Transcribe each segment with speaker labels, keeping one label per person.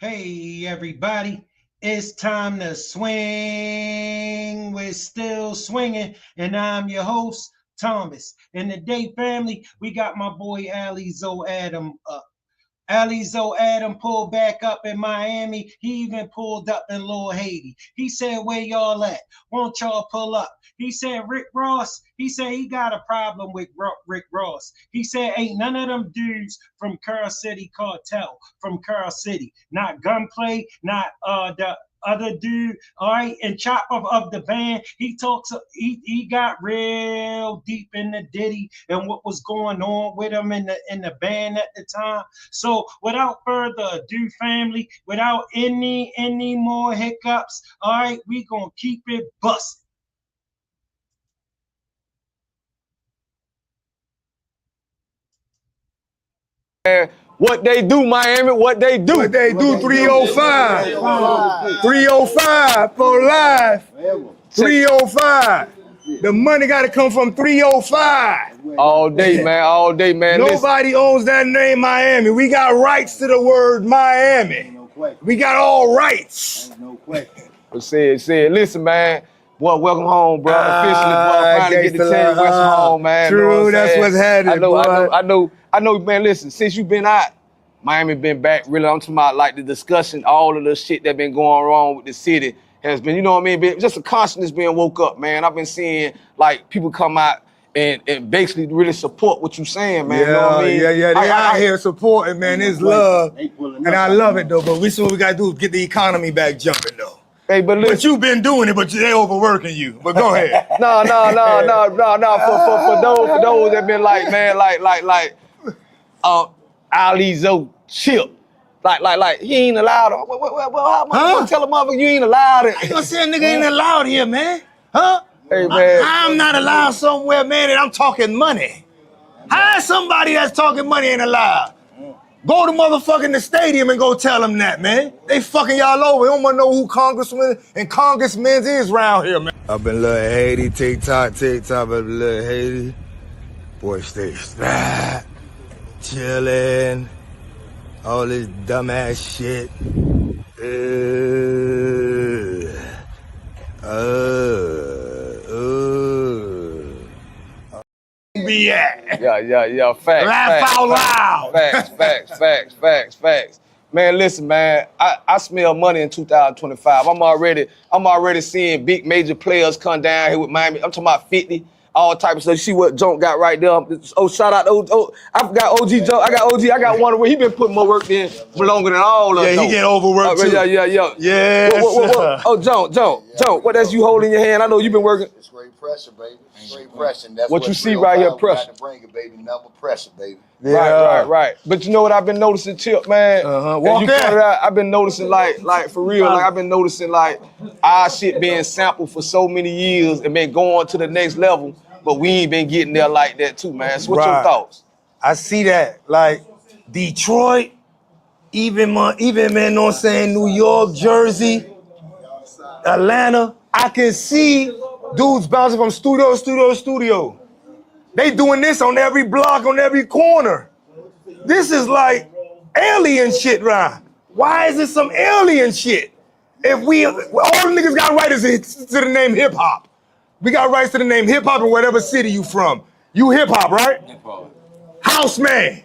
Speaker 1: Hey everybody, it's time to swing. We're still swinging, and I'm your host, Thomas. And today, family, we got my boy Alizo Adam up. Alizo Adam pulled back up in Miami. He even pulled up in Lil Haiti. He said, where y'all at? Won't y'all pull up? He said, Rick Ross, he said he got a problem with Rick Ross. He said, ain't none of them dudes from Curl City Cartel, from Curl City. Not Gunplay, not the other dude, all right, and Choppa of The Band. He got real deep into Diddy and what was going on with him in the band at the time. So without further ado, family, without any more hiccups, all right, we gonna keep it busting.
Speaker 2: What they do, Miami, what they do.
Speaker 3: What they do, 305. 305 for life. 305. The money got to come from 305.
Speaker 2: All day, man, all day, man.
Speaker 3: Nobody owns that name Miami. We got rights to the word Miami. We got all rights.
Speaker 2: No question. Said, listen, man. Boy, welcome home, bro. Officially, boy. Finally get to tell you what's home, man.
Speaker 3: True, that's what's happening,
Speaker 2: I know, man, listen, since you been out, Miami been back, really, I'm talking about like the discussion, all of the shit that been going wrong with the city has been, you know what I mean, just a consciousness being woke up, man. I've been seeing like people come out and basically really support what you saying, man.
Speaker 3: Yeah,
Speaker 2: you know what I mean?
Speaker 3: They out here supporting, man. It's love, and I love it, though, but what we got to do is get the economy back jumping, though.
Speaker 2: Hey, but
Speaker 3: you've been doing it, but they overworking you. But go ahead.
Speaker 2: No. For those that been like, man, like Alizo Chip. Like, he ain't allowed. How am I gonna tell a motherfucker you ain't allowed it?
Speaker 3: I ain't gonna say a nigga ain't allowed here, man. Huh?
Speaker 2: Hey, man.
Speaker 3: I'm not allowed somewhere, man, and I'm talking money. How is somebody that's talking money ain't allowed? Go to motherfucking the stadium and go tell them that, man. They fucking y'all over. They don't want to know who congressmen and congressmen is around here, man. I've been Lil Haiti, TikTok, I've been Lil Haiti. Boy, stay strapped, chillin', all this dumbass shit. Be at.
Speaker 2: Yeah, facts.
Speaker 3: Laugh out loud.
Speaker 2: Facts. Man, listen, man, I smell money in 2025. I'm already seeing big major players come down here with Miami. I'm talking about 50, all type of stuff. You see what Junk got right there. Oh, shout out to I forgot OG Junk. I got one where he been putting more work in longer than all of them.
Speaker 3: Yeah, he get overworked too.
Speaker 2: Yeah.
Speaker 3: Yes.
Speaker 2: What? Oh, Junk, what that's you holding in your hand? I know you been working.
Speaker 4: It's great pressure, baby. Great pressure. That's
Speaker 2: what you see right here, pressure.
Speaker 4: Got to bring it, baby. Number pressure, baby.
Speaker 3: Yeah.
Speaker 2: Right. But you know what I've been noticing, Chip, man?
Speaker 3: Walk in.
Speaker 2: I've been noticing, like for real, like I've been noticing, like our shit being sampled for so many years and been going to the next level, but we ain't been getting there like that too, man. So what's your thoughts?
Speaker 3: I see that, like Detroit, even man, you know what I'm saying, New York, Jersey, Atlanta. I can see dudes bouncing from studio to studio. They doing this on every block, on every corner. This is like alien shit, right? Why is this some alien shit? If all the niggas got rights to the name hip hop. We got rights to the name hip hop in whatever city you from. You hip hop, right? House man.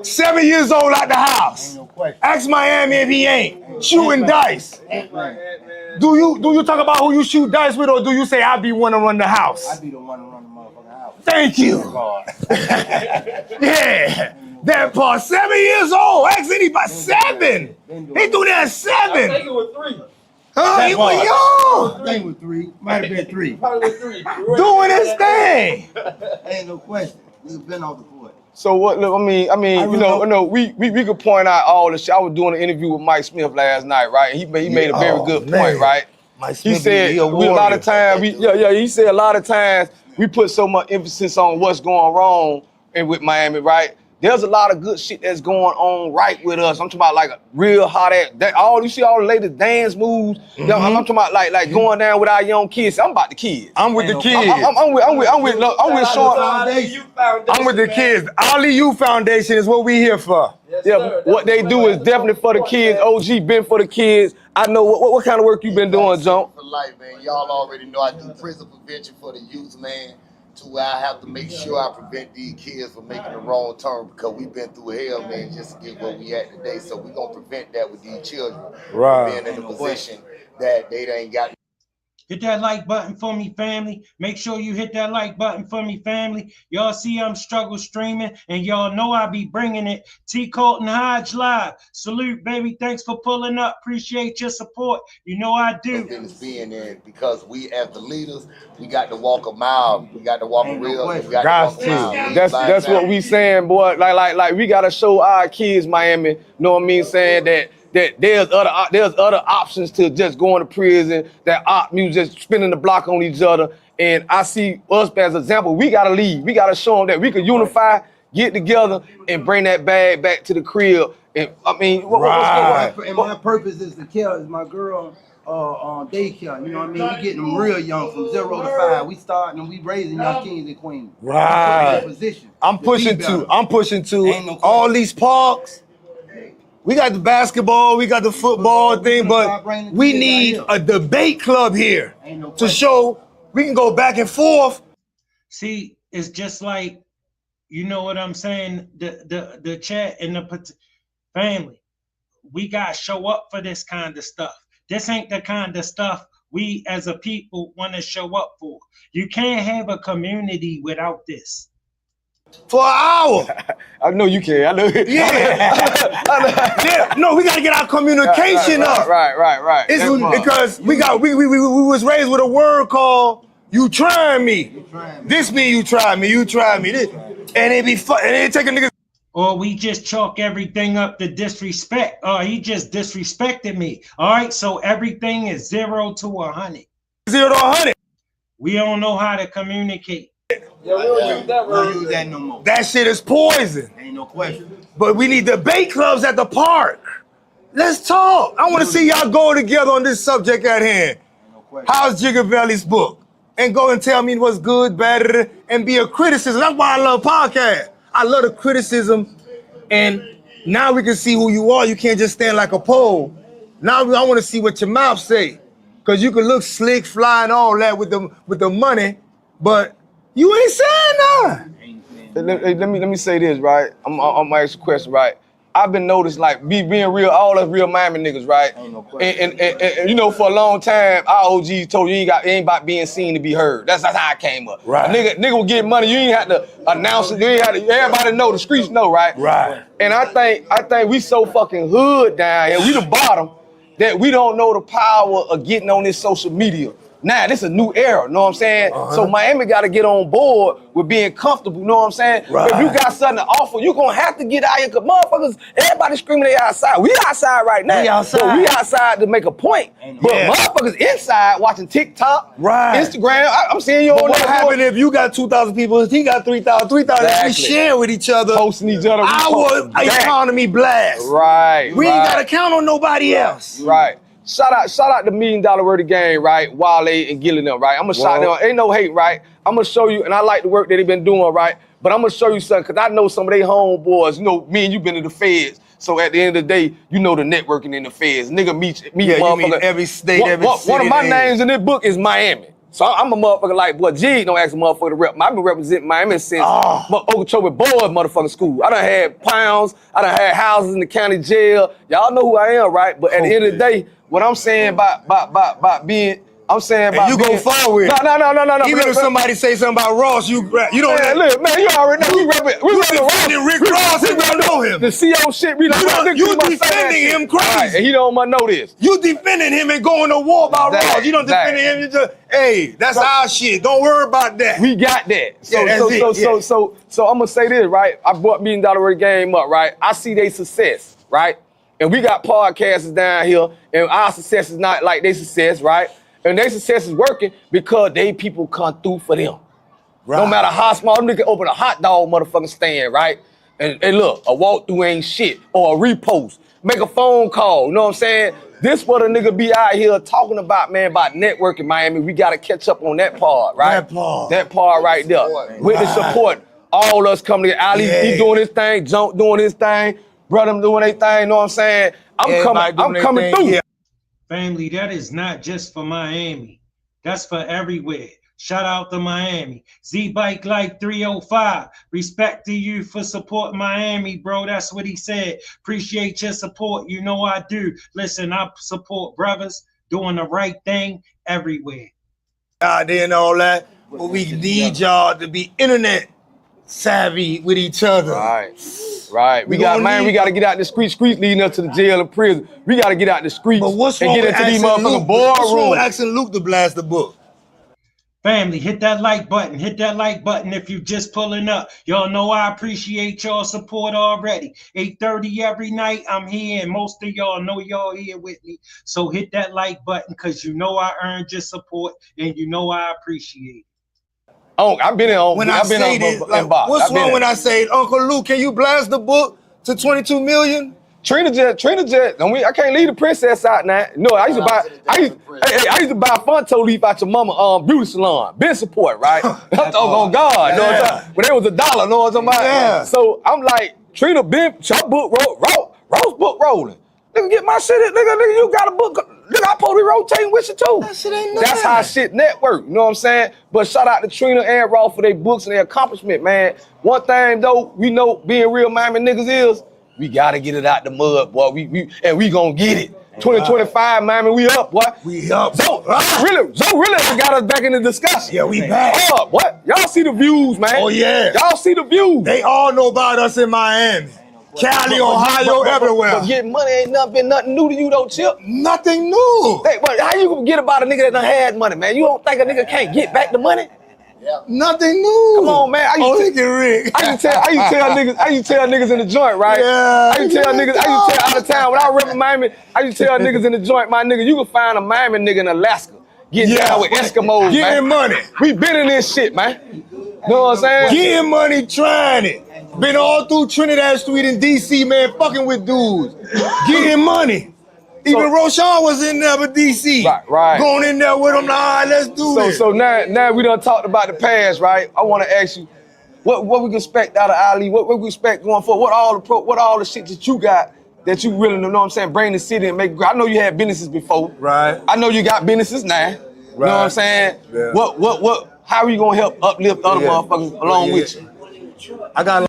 Speaker 3: 7 years old out the house. Ask Miami if he ain't. Shooting dice. Do you talk about who you shoot dice with, or do you say I be one to run the house?
Speaker 4: I be the one to run the motherfucking house.
Speaker 3: Thank you. Yeah, that part. 7 years old. Ask anybody. 7. He do that at 7.
Speaker 2: I think it was 3.
Speaker 3: Huh? He was young.
Speaker 4: I think it was 3. Might have been 3.
Speaker 2: Probably was 3.
Speaker 3: Doing his thing.
Speaker 4: Ain't no question. We've been off the court.
Speaker 2: So what? Look, I mean, we could point out all the shit. I was doing an interview with Mike Smith last night, right? He made a very good point, right?
Speaker 3: He
Speaker 2: said a lot of times, he said a lot of times we put so much emphasis on what's going wrong with Miami, right? there's a lot of good shit that's going on right with us. I'm talking about like a real hot ass. You see all the latest dance moves. I'm talking about like going down with our young kids. I'm about the kids.
Speaker 3: I'm with the kids.
Speaker 2: I'm with Sean.
Speaker 3: I'm with the kids. Ali U Foundation is what we here for.
Speaker 2: Yes, yeah, what they do is definitely for the kids. OG been for the kids. I know what kind of work you been doing, John.
Speaker 4: For life, man. Y'all already know I do prison prevention for the youth, man. To where I have to make sure I prevent these kids from making the wrong turn because we've been through hell, man, just to get where we at today. So we're gonna prevent that with these children being in a position that they ain't got.
Speaker 1: Hit that like button for me, family. Make sure you hit that like button for me, family. Y'all see I'm struggle streaming, and y'all know I be bringing it. T. Colton Hodge Live. Salute, baby. Thanks for pulling up. Appreciate your support. You know I do.
Speaker 4: Business being in because we as the leaders, we got to walk a mile. We got to walk a real. We got to walk a mile.
Speaker 2: That's what we saying, boy. Like we gotta show our kids, Miami. Know what I mean? Saying that there's other options to just going to prison, that op music just spinning the block on each other. And I see us as an example. We gotta lead. We gotta show them that we can unify, get together, and bring that bag back to the crib. And I mean, what's going on?
Speaker 5: And my purpose is to care. Is my girl on daycare. You know what I mean? We getting them real young, from 0 to 5. We starting and we raising young kings and queens.
Speaker 3: Right. I'm pushing to all these parks. We got the basketball, we got the football thing, but we need a debate club here to show we can go back and forth.
Speaker 1: See, it's just like, you know what I'm saying? The chat and the family, we got to show up for this kind of stuff. This ain't the kind of stuff we as a people want to show up for. You can't have a community without this.
Speaker 3: For an hour.
Speaker 2: I know you can. I know.
Speaker 3: Yeah. No, we gotta get our communication up.
Speaker 2: Right.
Speaker 3: It's because we was raised with a word called "you trying me." This mean you try me. This, and it be fun. And it take a nigga.
Speaker 1: Or we just chalk everything up to disrespect. He just disrespected me. All right, so everything is 0 to 100.
Speaker 3: 0 to 100.
Speaker 1: We don't know how to communicate.
Speaker 5: Yeah, we don't use that no more.
Speaker 3: That shit is poison.
Speaker 5: Ain't no question.
Speaker 3: But we need debate clubs at the park. Let's talk. I want to see y'all go together on this subject at hand.
Speaker 5: No
Speaker 3: How's Jigga Valley's book? And go and tell me what's good, bad, and be a criticism. That's why I love podcasts. I love the criticism. And now we can see who you are. You can't just stand like a pole. Now I want to see what your mouth say. Because you can look slick, fly, and all that with the money, but you ain't saying nothing.
Speaker 2: Let me say this, right? I'm gonna ask you a question, right? I've been noticed, like, being real, all us real Miami niggas, right? And you know, for a long time, our OGs told you it ain't about being seen to be heard. That's how I came up.
Speaker 3: Right.
Speaker 2: A nigga will get money, you ain't have to announce it. You ain't have to, everybody know, the streets know, right?
Speaker 3: Right.
Speaker 2: And I think we so fucking hood down here, we the bottom, that we don't know the power of getting on this social media. Now, this is a new era, know what I'm saying? So Miami got to get on board with being comfortable, know what I'm saying?
Speaker 3: Right.
Speaker 2: If you got something to offer, you going to have to get out here, because motherfuckers, everybody screaming they outside. We outside right now.
Speaker 3: We outside.
Speaker 2: But we outside to make a point. But motherfuckers inside watching TikTok, Instagram. I'm seeing you on
Speaker 3: what happened if you got 2,000 people, he got 3,000, we share with each other.
Speaker 2: Posting each other.
Speaker 3: Our economy blast.
Speaker 2: Right.
Speaker 3: We ain't got to count on nobody else.
Speaker 2: Right. Shout out the $1 Million Word of Game, right? Wale and Gilly them, right? I'm gonna shout them. Ain't no hate, right? I'm gonna show you, and I like the work that they been doing, right? But I'm gonna show you something, because I know some of they homeboys, you know, me and you been in the feds. So at the end of the day, you know the networking in the feds. Nigga meet
Speaker 3: you mean every state, every city.
Speaker 2: One of my names in this book is Miami. So I'm a motherfucker like, boy, G don't ask a motherfucker to rep. I've been representing Miami since Okeechobee Boys motherfucking school. I done had pounds, I done had houses in the county jail. Y'all know who I am, right? But at the end of the day, what I'm saying about being, I'm saying about
Speaker 3: and you
Speaker 2: being,
Speaker 3: go forward.
Speaker 2: No.
Speaker 3: Even if somebody say something about Ross, you don't.
Speaker 2: Man, look, man, you already know. We
Speaker 3: defending Rick Ross, he don't know him.
Speaker 2: The CO shit, we like,
Speaker 3: you defending him crazy.
Speaker 2: Right, and he don't want to know this.
Speaker 3: You defending him and going to war about Ross. You don't defending him. You just, hey, that's our shit. Don't worry about that.
Speaker 2: We got that. So I'm gonna say this, right? I brought $1 Million Word Game up, right? I see their success, right? And we got podcasters down here, and our success is not like their success, right? And their success is working because they people come through for them. Right. No matter how small, them niggas open a hot dog motherfucking stand, right? And look, a walkthrough ain't shit, or a repost. Make a phone call, you know what I'm saying? This what a nigga be out here talking about, man, about networking, Miami. We gotta catch up on that part, right? That part right there. With the support, all us coming together. Ali, he doing his thing, Junk doing his thing, brother doing their thing, you know what I'm saying? I'm coming through.
Speaker 3: Yeah.
Speaker 1: Family, that is not just for Miami. That's for everywhere. Shout out to Miami. Z-Bike like 305. Respect to you for supporting Miami, bro. That's what he said. Appreciate your support. You know I do. Listen, I support brothers doing the right thing everywhere.
Speaker 3: Out there and all that, but we need y'all to be internet savvy with each other.
Speaker 2: Right. We got to get out the streets leading up to the jail and prison. We got to get out the streets and get into these motherfucking boardrooms.
Speaker 3: What's wrong with asking Luke to blast the book?
Speaker 1: Family, hit that like button. Hit that like button if you just pulling up. Y'all know I appreciate y'all support already. 8:30 every night, I'm here, and most of y'all know y'all here with me. So hit that like button, because you know I earned your support, and you know I appreciate it.
Speaker 2: Oh, I've been in on.
Speaker 3: When I say this, like, what's wrong when I say, Uncle Luke, can you blast the book to 22 million?
Speaker 2: Trina Jet. I can't leave the princess out now. No, I used to buy a Fonto leaf out your mama beauty salon. Been support, right? I'm talking on God. Know what I'm talking? When it was $1, know what I'm talking about?
Speaker 3: Yeah.
Speaker 2: So I'm like, Trina been your book Rose book rolling. Nigga, get my shit in, nigga, you got a book. Nigga, I supposed to be rotating with you too.
Speaker 3: That shit ain't
Speaker 2: That's how shit network, you know what I'm saying? But shout out to Trina and Raw for their books and their accomplishment, man. One thing though, we know being real Miami niggas is, we gotta get it out the mud, boy. We gonna get it. 2025, Miami, we up, boy.
Speaker 3: We up.
Speaker 2: Zoe really got us back in the discussion.
Speaker 3: Yeah, we back.
Speaker 2: Up, what? Y'all see the views, man.
Speaker 3: Oh, yeah.
Speaker 2: Y'all see the views.
Speaker 3: They all know about us in Miami. Cali, Ohio, everywhere.
Speaker 2: But getting money ain't been nothing new to you though, Chip.
Speaker 3: Nothing new.
Speaker 2: Hey, but how you gonna get about a nigga that done had money, man? You don't think a nigga can't get back the money?
Speaker 3: Yeah. Nothing new.
Speaker 2: Come on, man. I used to tell niggas in the joint, right?
Speaker 3: Yeah.
Speaker 2: I used to tell out of town. When I was repping Miami, I used to tell niggas in the joint, my nigga, you can find a Miami nigga in Alaska getting down with Eskimos,
Speaker 3: getting money.
Speaker 2: We been in this shit, man. Know what I'm saying?
Speaker 3: Getting money, trying it. Been all through Trinidad Street in DC, man, fucking with dudes. Getting money. Even Roshan was in there with DC.
Speaker 2: Right.
Speaker 3: Going in there with him, let's do this.
Speaker 2: So now we done talked about the past, right? I want to ask you, what we can expect out of Ali? What we expect going forward? What all the shit that you got that you really know what I'm saying? Bring the city and make it grow. I know you had businesses before.
Speaker 3: Right.
Speaker 2: I know you got businesses now. Right. You know what I'm saying?
Speaker 3: Yeah.
Speaker 2: How are you gonna help uplift other motherfuckers along with you?
Speaker 3: I got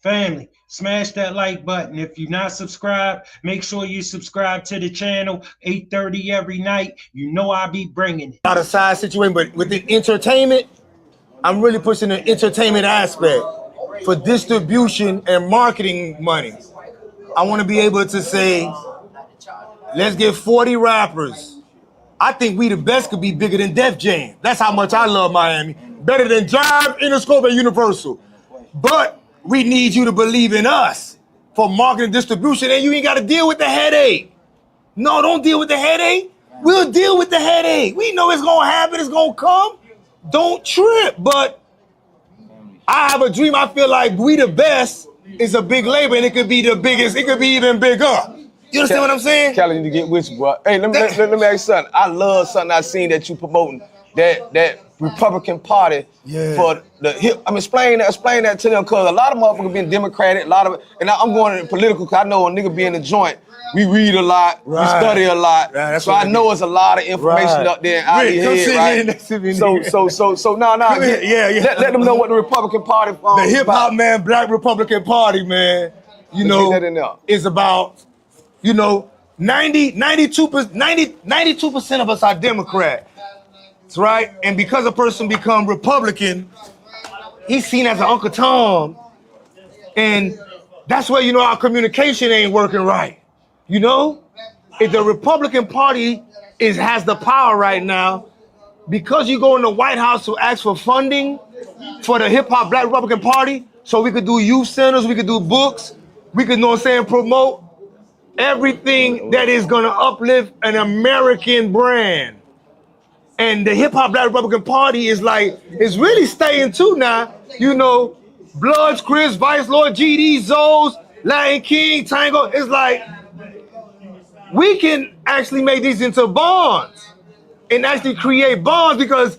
Speaker 1: family. Smash that like button. If you're not subscribed, make sure you subscribe to the channel. 8:30 every night. You know I be bringing it.
Speaker 3: Not a side situation, but with the entertainment, I'm really pushing the entertainment aspect for distribution and marketing money. I want to be able to say, let's get 40 rappers. I think we the best could be bigger than Def Jam. That's how much I love Miami. Better than Jive, Interscope, and Universal. But we need you to believe in us for marketing distribution, and you ain't got to deal with the headache. No, don't deal with the headache. We'll deal with the headache. We know it's going to happen. It's going to come. Don't trip. But I have a dream. I feel like We the Best is a big label, and it could be the biggest. It could be even bigger. You understand what I'm saying?
Speaker 2: Kelly, need to get with you, bro. Hey, let me ask you something. I love something I seen that you promoting. That Republican Party for the hip. I mean, explain that to them, because a lot of motherfuckers been Democratic, and I'm going political because I know a nigga be in the joint. We read a lot, we study a lot, so I know it's a lot of information up there out of your head, right? So let them know what the Republican Party
Speaker 3: the hip hop man, Black Republican Party, man. You know, is about, 92% of us are Democrat. That's right. And because a person become Republican, he's seen as an Uncle Tom. And that's where our communication ain't working right. If the Republican Party has the power right now, because you go in the White House to ask for funding for the hip hop Black Republican Party, so we could do youth centers, we could do books, we could promote everything that is gonna uplift an American brand. And the hip hop Black Republican Party is really staying too now, Bloods, Crips, Vice Lord, GD, Zoes, Latin King, Tango. It's like, we can actually make these into bonds and actually create bonds because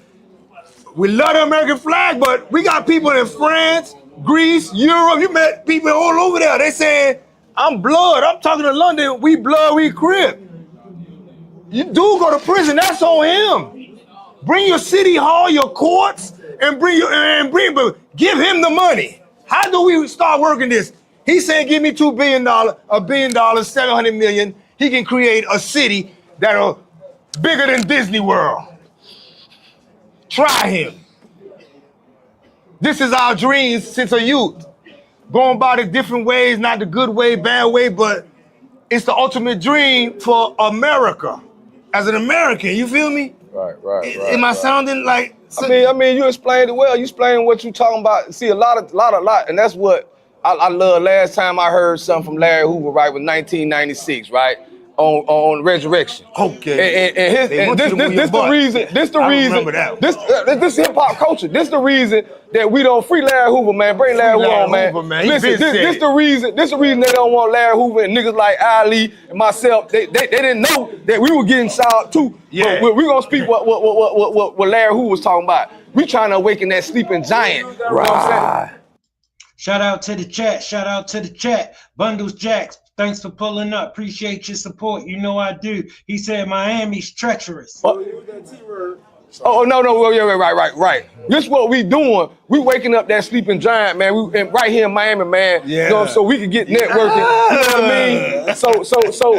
Speaker 3: we love the American flag, but we got people in France, Greece, Europe. You met people all over there. They saying, I'm blood. I'm talking to London. We blood, we Crip. You do go to prison. That's on him. Bring your city hall, your courts, and but give him the money. How do we start working this? He's saying, give me $2 billion, $1 billion, 700 million. He can create a city that'll bigger than Disney World. Try him. This is our dreams since a youth. Going about it different ways, not the good way, bad way, but it's the ultimate dream for America. As an American, you feel me?
Speaker 2: Right.
Speaker 3: Am I sounding like?
Speaker 2: I mean, you explained it well. You explained what you talking about. See, a lot, and that's what I love. Last time I heard something from Larry Hoover, right, was 1996, right, on Resurrection.
Speaker 3: Okay.
Speaker 2: And this the reason. This hip hop culture. This the reason that we don't free Larry Hoover, man. Bring Larry Hoover on, man. Listen, this the reason. This the reason they don't want Larry Hoover and niggas like Ali and myself. They didn't know that we were getting shot too.
Speaker 3: Yeah.
Speaker 2: But we gonna speak what Larry Hoover was talking about. We trying to awaken that sleeping giant.
Speaker 3: Right.
Speaker 2: You know what I'm saying?
Speaker 1: Shout out to the chat. Shout out to the chat. Bundles Jacks. Thanks for pulling up. Appreciate your support. You know I do. He said Miami's treacherous.
Speaker 2: Oh no, yeah, right. This what we doing. We waking up that sleeping giant, man. We right here in Miami, man.
Speaker 3: Yeah.
Speaker 2: You know, so we can get networking. You know what I mean? So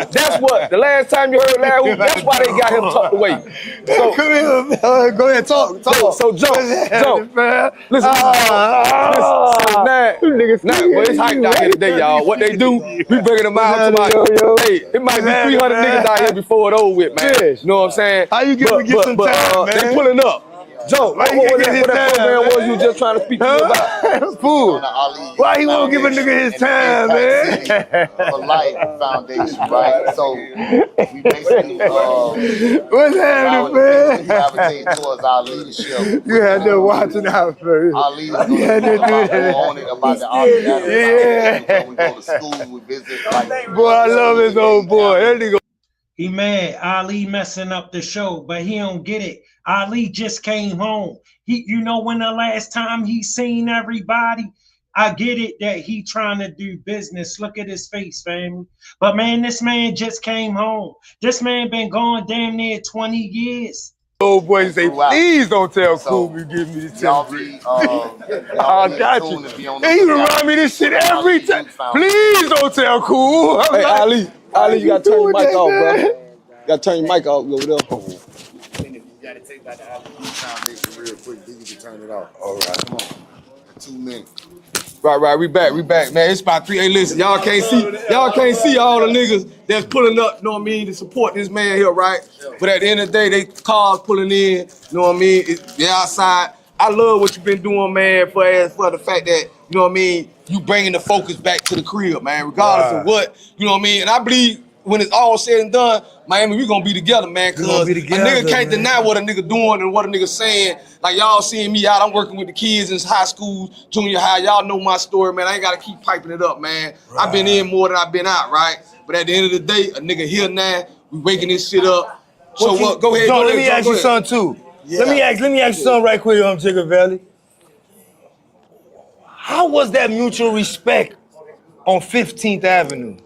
Speaker 2: that's what the last time you heard Larry Hoover, that's why they got him tucked away. So
Speaker 3: come here, go ahead, talk.
Speaker 2: So jump. Listen. Well, it's hyped out here today, y'all. What they do, we bringing them out to my. Hey, it might be 300 niggas out here before it over with, man. You know what I'm saying?
Speaker 3: How you get some time, man?
Speaker 2: They pulling up. Joe, what that program was you just trying to speak to me about?
Speaker 3: Fool. Why he won't give a nigga his time, man?
Speaker 4: For Life Foundation, right? So we basically
Speaker 3: what's happening, man?
Speaker 4: gravitate towards our leadership.
Speaker 3: You had to watching out for it.
Speaker 4: Our leaders about the army.
Speaker 3: Yeah.
Speaker 4: We go to school, we visit.
Speaker 3: Boy, I love this old boy. That nigga.
Speaker 1: He mad Ali messing up the show, but he don't get it. Ali just came home. You know when the last time he seen everybody? I get it that he trying to do business. Look at his face, family. But man, this man just came home. This man been gone damn near 20 years.
Speaker 3: Old boy say, please don't tell Cool you give me the tip. I got you. And you remind me this shit every time. Please don't tell Cool.
Speaker 2: Hey, like, Ali, you gotta turn your mic off, bro. You gotta turn your mic off over there.
Speaker 4: You gotta take back the Ali Foundation real quick, then you can turn it off. All right, come on. 2 minutes.
Speaker 2: Right, we back, man. It's about 3. Hey, listen, y'all can't see all the niggas that's pulling up, you know what I mean, to support this man here, right? But at the end of the day, they cars pulling in, you know what I mean? They're outside. I love what you've been doing, man, for the fact that, you know what I mean, you bringing the focus back to the crib, man, regardless of what, you know what I mean? And I believe when it's all said and done, Miami, we gonna be together, man, because a nigga can't deny what a nigga doing and what a nigga saying. Like, y'all seeing me out, I'm working with the kids in high school, junior high. Y'all know my story, man. I ain't gotta keep piping it up, man. Right. I've been in more than I've been out, right? But at the end of the day, a nigga here now, we waking this shit up. So what? Go ahead.
Speaker 3: John, let me ask you something too. Yeah. Let me ask you something right quick, Jigga Valley. How was that mutual respect on 15th Avenue?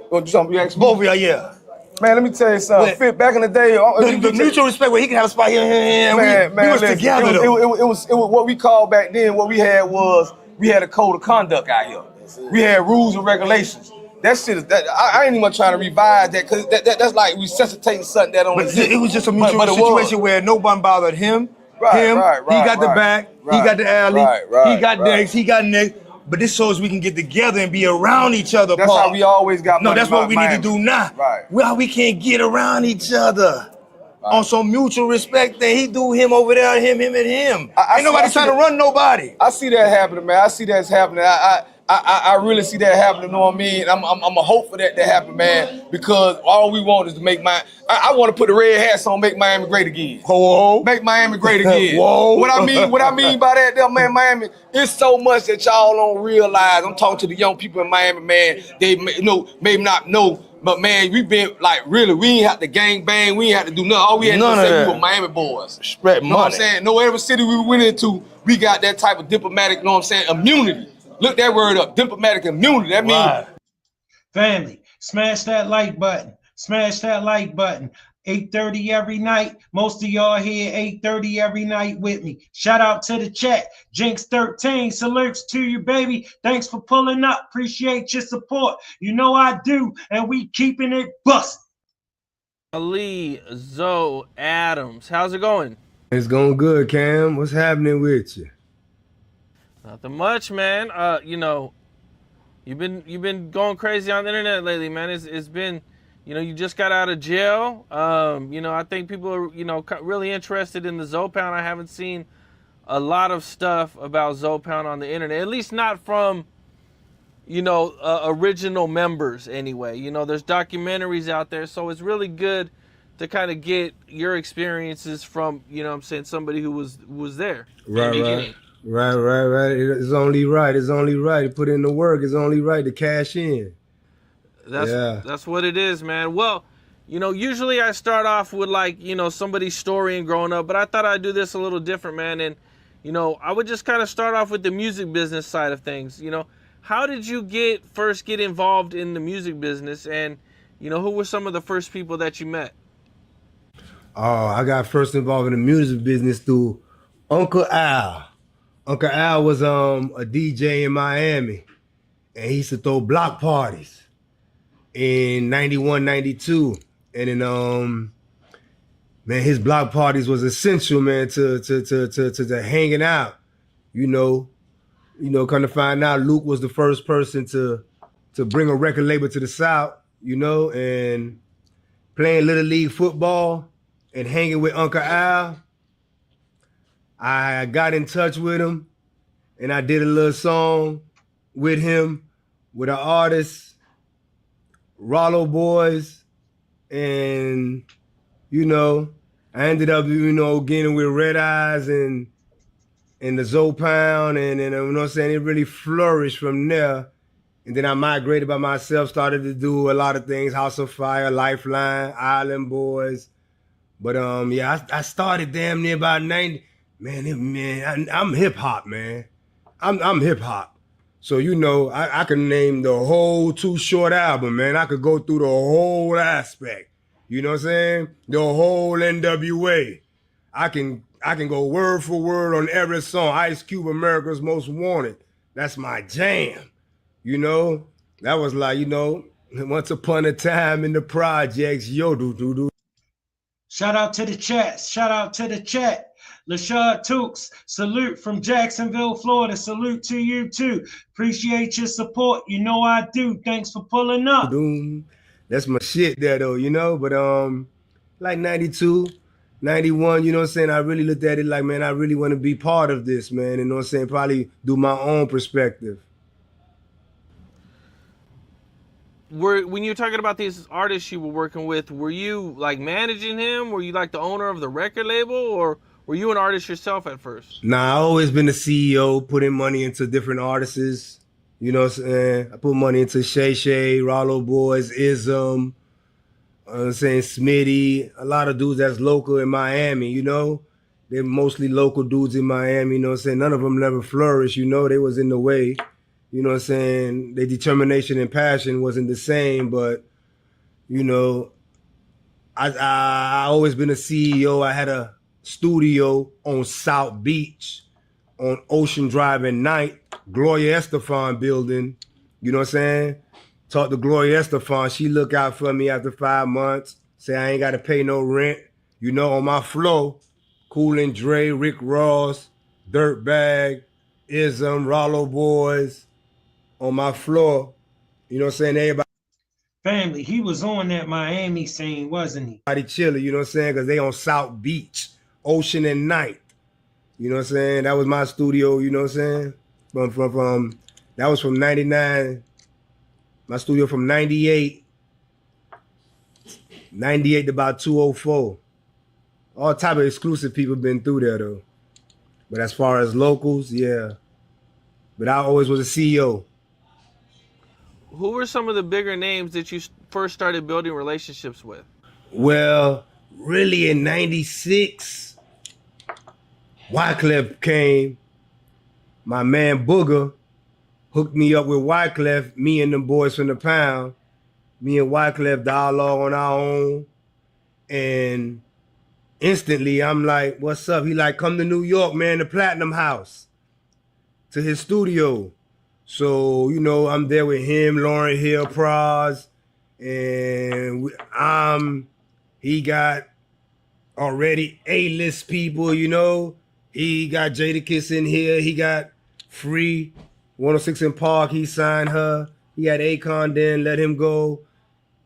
Speaker 2: What you asked me?
Speaker 3: Both of y'all, yeah.
Speaker 2: Man, let me tell you something. Back in the day,
Speaker 3: the mutual respect where he can have a spot here, and we was together.
Speaker 2: It was what we called back then. What we had was we had a code of conduct out here. We had rules and regulations. That shit is that I ain't even trying to revise that because that's like resuscitating something that don't exist.
Speaker 3: It was just a mutual situation where no one bothered him. He got the back. He got the alley. He got next. He got next. But this shows we can get together and be around each other.
Speaker 2: That's how we always got.
Speaker 3: No, that's what we need to do now.
Speaker 2: Right.
Speaker 3: Well, we can't get around each other on some mutual respect thing. He do him over there, him and him. Ain't nobody trying to run nobody.
Speaker 2: I see that happening, man. I see that's happening. I I really see that happening, you know what I mean? I'm a hope for that to happen, man, because all we want is to make I want to put the red hats on, make Miami great again.
Speaker 3: Whoa.
Speaker 2: Make Miami great again.
Speaker 3: Whoa.
Speaker 2: What I mean by that, though, man, Miami, it's so much that y'all don't realize. I'm talking to the young people in Miami, man. They maybe not know, but man, we been like really, we ain't have to gang bang, we ain't have to do nothing. All we had to say we were Miami boys.
Speaker 3: Spread money.
Speaker 2: Know what I'm saying? No, every city we went into, we got that type of diplomatic, you know what I'm saying, immunity. Look that word up, diplomatic immunity. That means
Speaker 1: family, smash that like button. Smash that like button. 8:30 every night. Most of y'all here 8:30 every night with me. Shout out to the chat. Jinx13 salutes to you, baby. Thanks for pulling up. Appreciate your support. You know I do, and we keeping it busted.
Speaker 6: Ali Zoe Adams, how's it going?
Speaker 3: It's going good, Cam. What's happening with you?
Speaker 6: Nothing much, man. You know, you've been going crazy on the internet lately, man. It's been, you know, you just got out of jail. You know, I think people are, you know, really interested in the Zopound. I haven't seen a lot of stuff about Zopound on the internet, at least not from, you know, original members anyway. You know, there's documentaries out there, so it's really good to kind of get your experiences from, you know what I'm saying, somebody who was there.
Speaker 3: Right. It's only right. To put in the work. It's only right to cash in.
Speaker 6: That's what it is, man. Well, you know, usually I start off with like, you know, somebody's story and growing up, but I thought I'd do this a little different, man. And, you know, I would just kind of start off with the music business side of things. You know, how did you first get involved in the music business, and, you know, who were some of the first people that you met?
Speaker 3: Oh, I got first involved in the music business through Uncle Al. Uncle Al was a DJ in Miami, and he used to throw block parties in 91, 92. And then man, his block parties was essential, man, to hanging out. You know, come to find out Luke was the first person to bring a record label to the South, you know, and playing Little League football and hanging with Uncle Al. I got in touch with him, and I did a little song with him, with an artist, Rollo Boys, and, you know, I ended up, you know, getting with Red Eyes and the Zopound, and you know what I'm saying, it really flourished from there. And then I migrated by myself, started to do a lot of things, House of Fire, Lifeline, Island Boys. But yeah, I started damn near about 90. Man, I'm hip hop, man. I'm hip hop. So, you know, I can name the whole Too Short album, man. I could go through the whole aspect. You know what I'm saying? The whole NWA. I can go word for word on every song. Ice Cube, America's Most Wanted. That's my jam. You know? That was like, you know, once upon a time in the projects, yo, do.
Speaker 1: Shout out to the chat. Shout out to the chat. Lashad Tukes, salute from Jacksonville, Florida. Salute to you too. Appreciate your support. You know I do. Thanks for pulling up.
Speaker 3: That's my shit there though, you know? But like 92, 91, you know what I'm saying? I really looked at it like, man, I really want to be part of this, man. You know what I'm saying? Probably do my own perspective.
Speaker 6: When you're talking about these artists you were working with, were you like managing him? Were you like the owner of the record label, or were you an artist yourself at first?
Speaker 3: Nah, I always been the CEO, putting money into different artists. You know what I'm saying? I put money into Shay, Rollo Boys, Ism, I'm saying Smitty, a lot of dudes that's local in Miami, you know? They're mostly local dudes in Miami, you know what I'm saying? None of them never flourished, you know? They was in the way. You know what I'm saying? Their determination and passion wasn't the same, but, you know, I always been a CEO. I had a studio on South Beach, on Ocean Drive at night, Gloria Estefan building. You know what I'm saying? Talked to Gloria Estefan. She look out for me after 5 months, say I ain't got to pay no rent. You know, on my floor, Cool and Dre, Rick Ross, Dirtbag, Ism, Rollo Boys, on my floor, you know what I'm saying? Everybody
Speaker 1: Family, he was on that Miami scene, wasn't he?
Speaker 3: chilling, you know what I'm saying? Because they on South Beach, Ocean and Night. You know what I'm saying? That was my studio, you know what I'm saying? From That was from 99. My studio from 98 to about 204. All type of exclusive people been through there though. But as far as locals, yeah. But I always was a CEO.
Speaker 6: Who were some of the bigger names that you first started building relationships with?
Speaker 3: Well, really in 96, Wyclef came. My man Booger hooked me up with Wyclef, me and the boys from the Pound. Me and Wyclef dialogue on our own. And instantly I'm like, what's up? He like, come to New York, man, the Platinum House, to his studio. So, you know, I'm there with him, Lauren Hill, Praz, and he got already A-list people, you know. He got Jadakiss in here. He got Free, 106 in Park. He signed her. He had Akon then, let him go.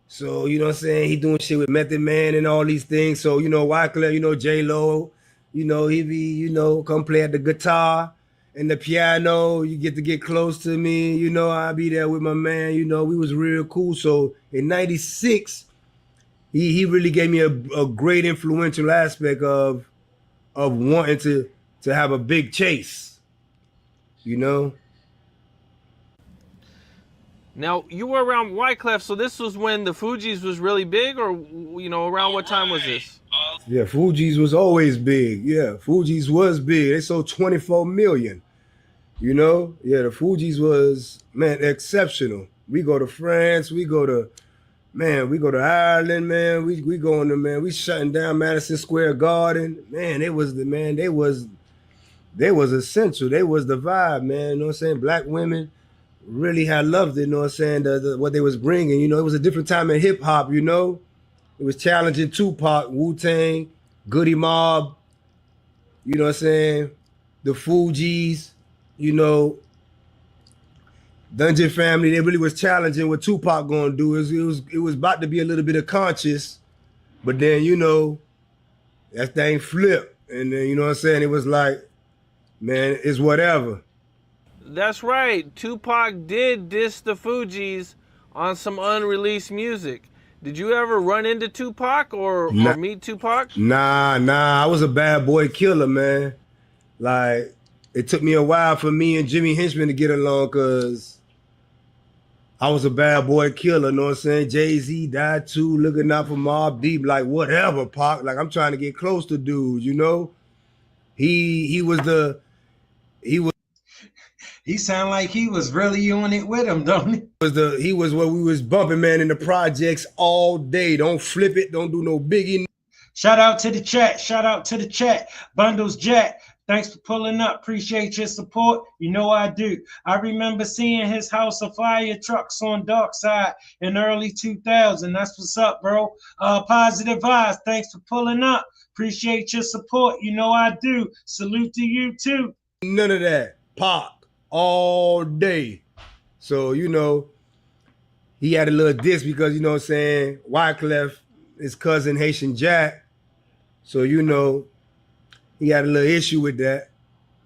Speaker 3: So, you know what I'm saying? He doing shit with Method Man and all these things. So, you know, Wyclef, you know, J-Lo, you know, he be, you know, come play at the guitar and the piano. You get to get close to me. You know, I'll be there with my man. You know, we was real cool. So in 96, he really gave me a great influential aspect of wanting to have a big chase, you know?
Speaker 6: Now, you were around Wyclef, so this was when the Fugees was really big, or, you know, around what time was this?
Speaker 3: Yeah, Fugees was always big. Yeah, Fugees was big. They sold 24 million, you know? Yeah, the Fugees was, man, exceptional. We go to France, we go to Ireland, man. We going to, man, we shutting down Madison Square Garden. Man, they was essential. They was the vibe, man. You know what I'm saying? Black women really had loved it, you know what I'm saying, what they was bringing. You know, it was a different time in hip hop, you know. It was challenging Tupac, Wu-Tang, Goody Mob, you know what I'm saying, the Fugees, you know, Dungeon Family. They really was challenging what Tupac gonna do. It was about to be a little bit of conscious, but then, you know, that thing flipped. And then, you know what I'm saying, it was like, man, it's whatever.
Speaker 6: That's right. Tupac did diss the Fugees on some unreleased music. Did you ever run into Tupac or meet Tupac?
Speaker 3: Nah. I was a bad boy killer, man. Like, it took me a while for me and Jimmy Henchman to get along because I was a bad boy killer, you know what I'm saying? Jay-Z died too, looking out for Mobb Deep, like, whatever, Pac. Like, I'm trying to get close to dudes, you know? He
Speaker 1: sound like he was really on it with him, don't he?
Speaker 3: He was what we was bumping, man, in the projects all day. Don't flip it. Don't do no biggie.
Speaker 1: Shout out to the chat. Shout out to the chat. Bundles Jack, thanks for pulling up. Appreciate your support. You know I do. I remember seeing his House of Fire trucks on Dark Side in early 2000. That's what's up, bro. Positive vibes. Thanks for pulling up. Appreciate your support. You know I do. Salute to you too.
Speaker 3: None of that. Pac. All day. So, you know, he had a little diss because, you know what I'm saying, Wyclef, his cousin Haitian Jack. So, you know, he had a little issue with that.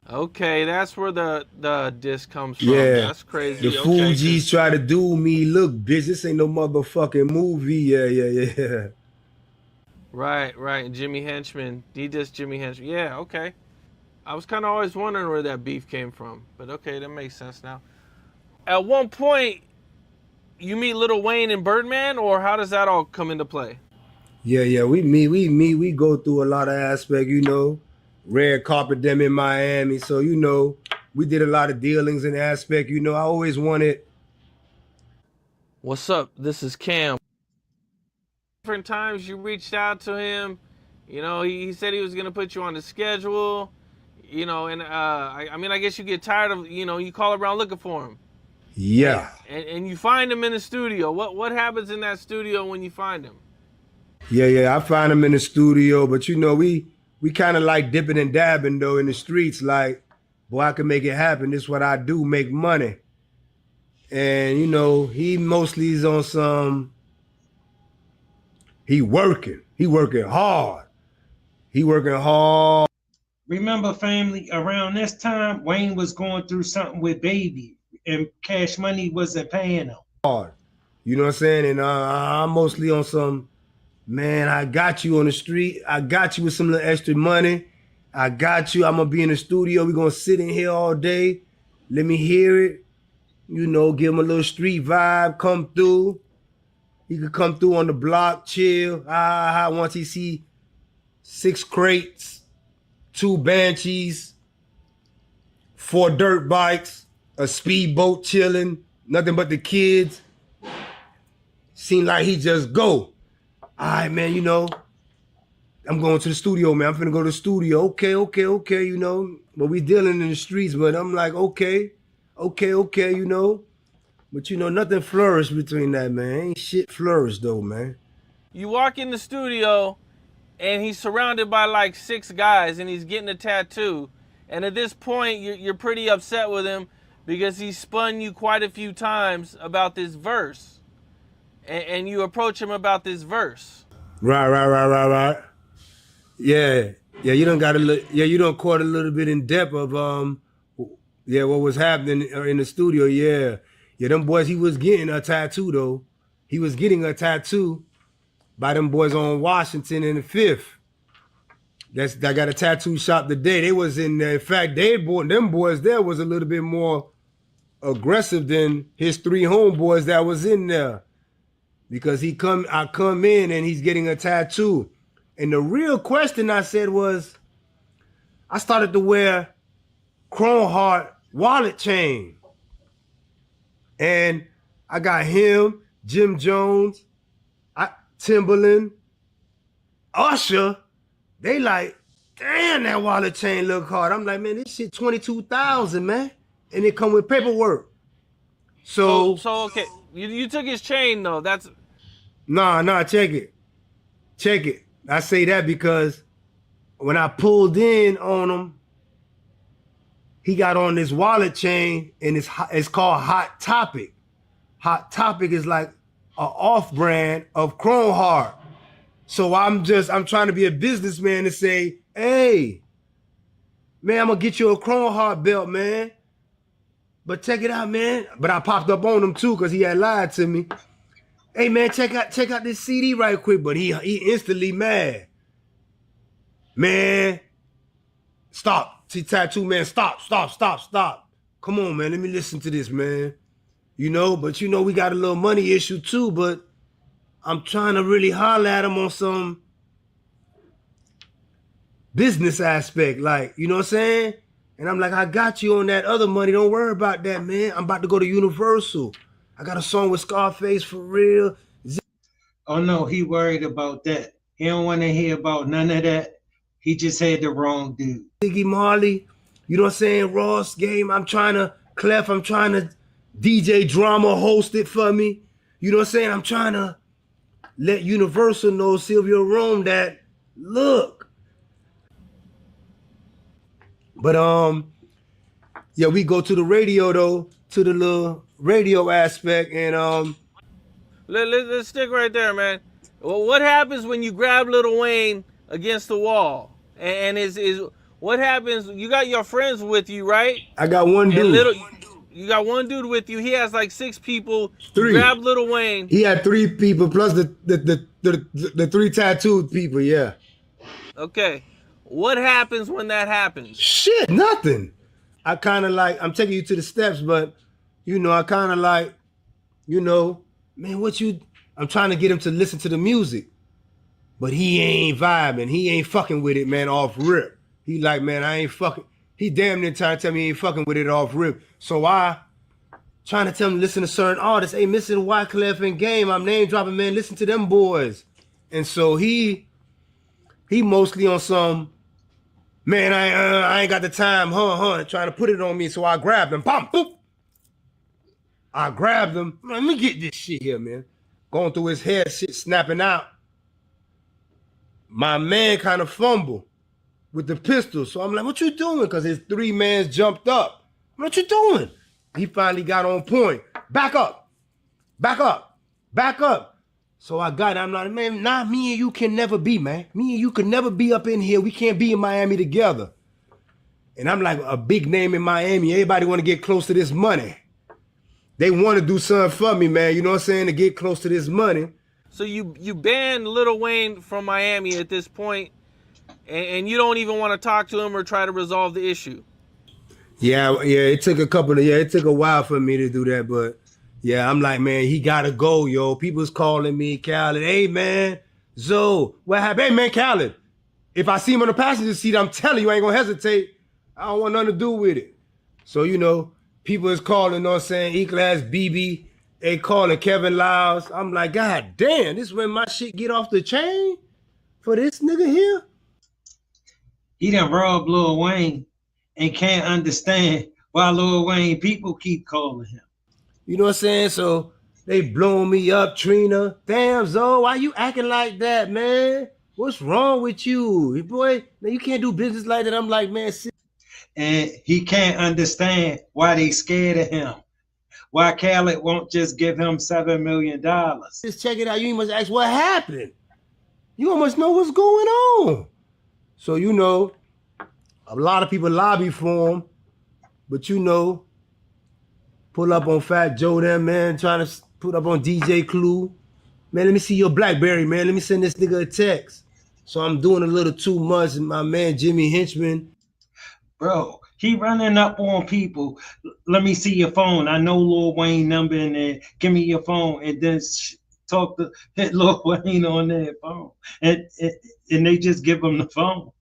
Speaker 6: Okay, that's where the diss comes from.
Speaker 3: Yeah.
Speaker 6: That's crazy.
Speaker 3: The Fugees try to do me, look, bitch, this ain't no motherfucking movie. Yeah.
Speaker 6: Right. And Jimmy Henchman, he dissed Jimmy Henchman. Yeah, okay. I was kind of always wondering where that beef came from, but okay, that makes sense now. At one point, you meet Lil Wayne and Birdman, or how does that all come into play?
Speaker 3: Yeah, we go through a lot of aspect, you know, red carpet them in Miami. So, you know, we did a lot of dealings in aspect, you know, I always wanted.
Speaker 6: What's up? This is Cam. Different times you reached out to him, you know, he said he was going to put you on the schedule. You know, and I mean, I guess you get tired of, you know, you call around looking for him.
Speaker 3: Yeah.
Speaker 6: And you find him in the studio. What happens in that studio when you find him?
Speaker 3: Yeah, I find him in the studio, but you know, we kind of like dipping and dabbing though in the streets. Like, boy, I can make it happen. This is what I do, make money. And you know, he mostly is on some. He working hard.
Speaker 1: Remember, family, around this time, Wayne was going through something with Baby and Cash Money wasn't paying them.
Speaker 3: Hard. You know what I'm saying? And I'm mostly on some, man, I got you on the street. I got you with some little extra money. I got you. I'm going to be in the studio. We're going to sit in here all day. Let me hear it. You know, give him a little street vibe, come through. He could come through on the block, chill. Once he see 6 crates, 2 Banshees, 4 dirt bikes, a speedboat chilling, nothing but the kids. Seemed like he just go. All right, man, you know, I'm going to the studio, man. I'm finna go to the studio. Okay, you know. But we dealing in the streets, but I'm like, okay, you know. But, you know, nothing flourished between that, man. Ain't shit flourished, though, man.
Speaker 6: You walk in the studio, and he's surrounded by like 6 guys, and he's getting a tattoo. And at this point, you're pretty upset with him because he spun you quite a few times about this verse. And you approach him about this verse.
Speaker 3: Right. Yeah, you done got you done caught a little bit in depth of what was happening in the studio. Yeah, them boys, he was getting a tattoo though. He was getting a tattoo by them boys on Washington in the 5th. That got a tattoo shop today. They was in there. In fact, them boys there was a little bit more aggressive than his 3 homeboys that was in there. Because I come in and he's getting a tattoo. And the real question I said was, I started to wear Chrome Heart wallet chain. And I got him, Jim Jones, Timberland, Usher. They like, damn, that wallet chain look hard. I'm like, man, this shit $22,000, man. And it come with paperwork. So
Speaker 6: okay, you took his chain though. That's
Speaker 3: Nah, check it. I say that because when I pulled in on him, he got on this wallet chain and it's called Hot Topic. Hot Topic is like an off-brand of Chrome Heart. So I'm trying to be a businessman and say, hey, man, I'm gonna get you a Chrome Heart belt, man. But check it out, man. But I popped up on him too because he had lied to me. Hey man, check out this CD right quick. But he instantly mad. Man, stop. See, tattoo man, stop. Come on, man, let me listen to this, man. You know, but you know we got a little money issue too, but I'm trying to really holler at him on some business aspect, like, you know what I'm saying? And I'm like, I got you on that other money. Don't worry about that, man. I'm about to go to Universal. I got a song with Scarface for real.
Speaker 1: Oh no, he worried about that. He don't want to hear about none of that. He just had the wrong dude.
Speaker 3: Ziggy Marley, you know what I'm saying? Ross Game, I'm trying to DJ Drama host it for me. You know what I'm saying? I'm trying to let Universal know, Sylvia Rome, that look. But yeah, we go to the radio though, to the little radio aspect, and
Speaker 6: let's stick right there, man. Well, what happens when you grab Lil Wayne against the wall? And is what happens? You got your friends with you, right?
Speaker 3: I got one dude.
Speaker 6: You got one dude with you. He has like 6 people.
Speaker 3: 3.
Speaker 6: Grab Lil Wayne.
Speaker 3: He had 3 people plus the 3 tattooed people. Yeah.
Speaker 6: Okay. What happens when that happens?
Speaker 3: Shit, nothing. I kind of like, I'm taking you to the steps, but you know, I kind of like, you know, man, I'm trying to get him to listen to the music, but he ain't vibing. He ain't fucking with it, man, off rip. He like, man, I ain't fucking, he damn near trying to tell me he ain't fucking with it off rip. So I trying to tell him to listen to certain artists. Hey, missing Wyclef and Game, I'm name dropping, man, listen to them boys. And so he mostly on some, man, I ain't got the time, trying to put it on me. So I grabbed him, bam, boop. I grabbed him. Let me get this shit here, man. Going through his head, shit snapping out. My man kind of fumbled with the pistol. So I'm like, what you doing? Because his 3 mans jumped up. What you doing? He finally got on point. Back up. So I got it. I'm like, man, nah, me and you can never be, man. Me and you can never be up in here. We can't be in Miami together. And I'm like a big name in Miami. Everybody want to get close to this money. they want to do something for me, man. You know what I'm saying? To get close to this money.
Speaker 6: So you banned Lil Wayne from Miami at this point, and you don't even want to talk to him or try to resolve the issue.
Speaker 3: Yeah, it took it took a while for me to do that, but yeah, I'm like, man, he gotta go, yo. People's calling me, Khaled. Hey, man, Zoe, what happened? Hey, man, Khaled, if I see him on the passenger seat, I'm telling you, I ain't gonna hesitate. I don't want nothing to do with it. So, you know, people is calling, you know what I'm saying? E-Class, BB, they calling Kevin Lyles. I'm like, God damn, this is when my shit get off the chain for this nigga here?
Speaker 1: He done robbed Lil Wayne and can't understand why Lil Wayne people keep calling him.
Speaker 3: You know what I'm saying? So they blowing me up, Trina. Damn, Zoe, why you acting like that, man? What's wrong with you? Boy, man, you can't do business like that. I'm like, man,
Speaker 1: and he can't understand why they scared of him. Why Khaled won't just give him $7 million.
Speaker 3: Just check it out. You must ask what happened. You almost know what's going on. So, you know, a lot of people lobby for him, but you know, pull up on Fat Joe there, man, trying to put up on DJ Clue. Man, let me see your BlackBerry, man. Let me send this nigga a text. So I'm doing a little too much, and my man Jimmy Henchman.
Speaker 1: Bro, he running up on people. Let me see your phone. I know Lil Wayne number in there. Give me your phone, and then talk to hit Lil Wayne on their phone, and they just give him the phone,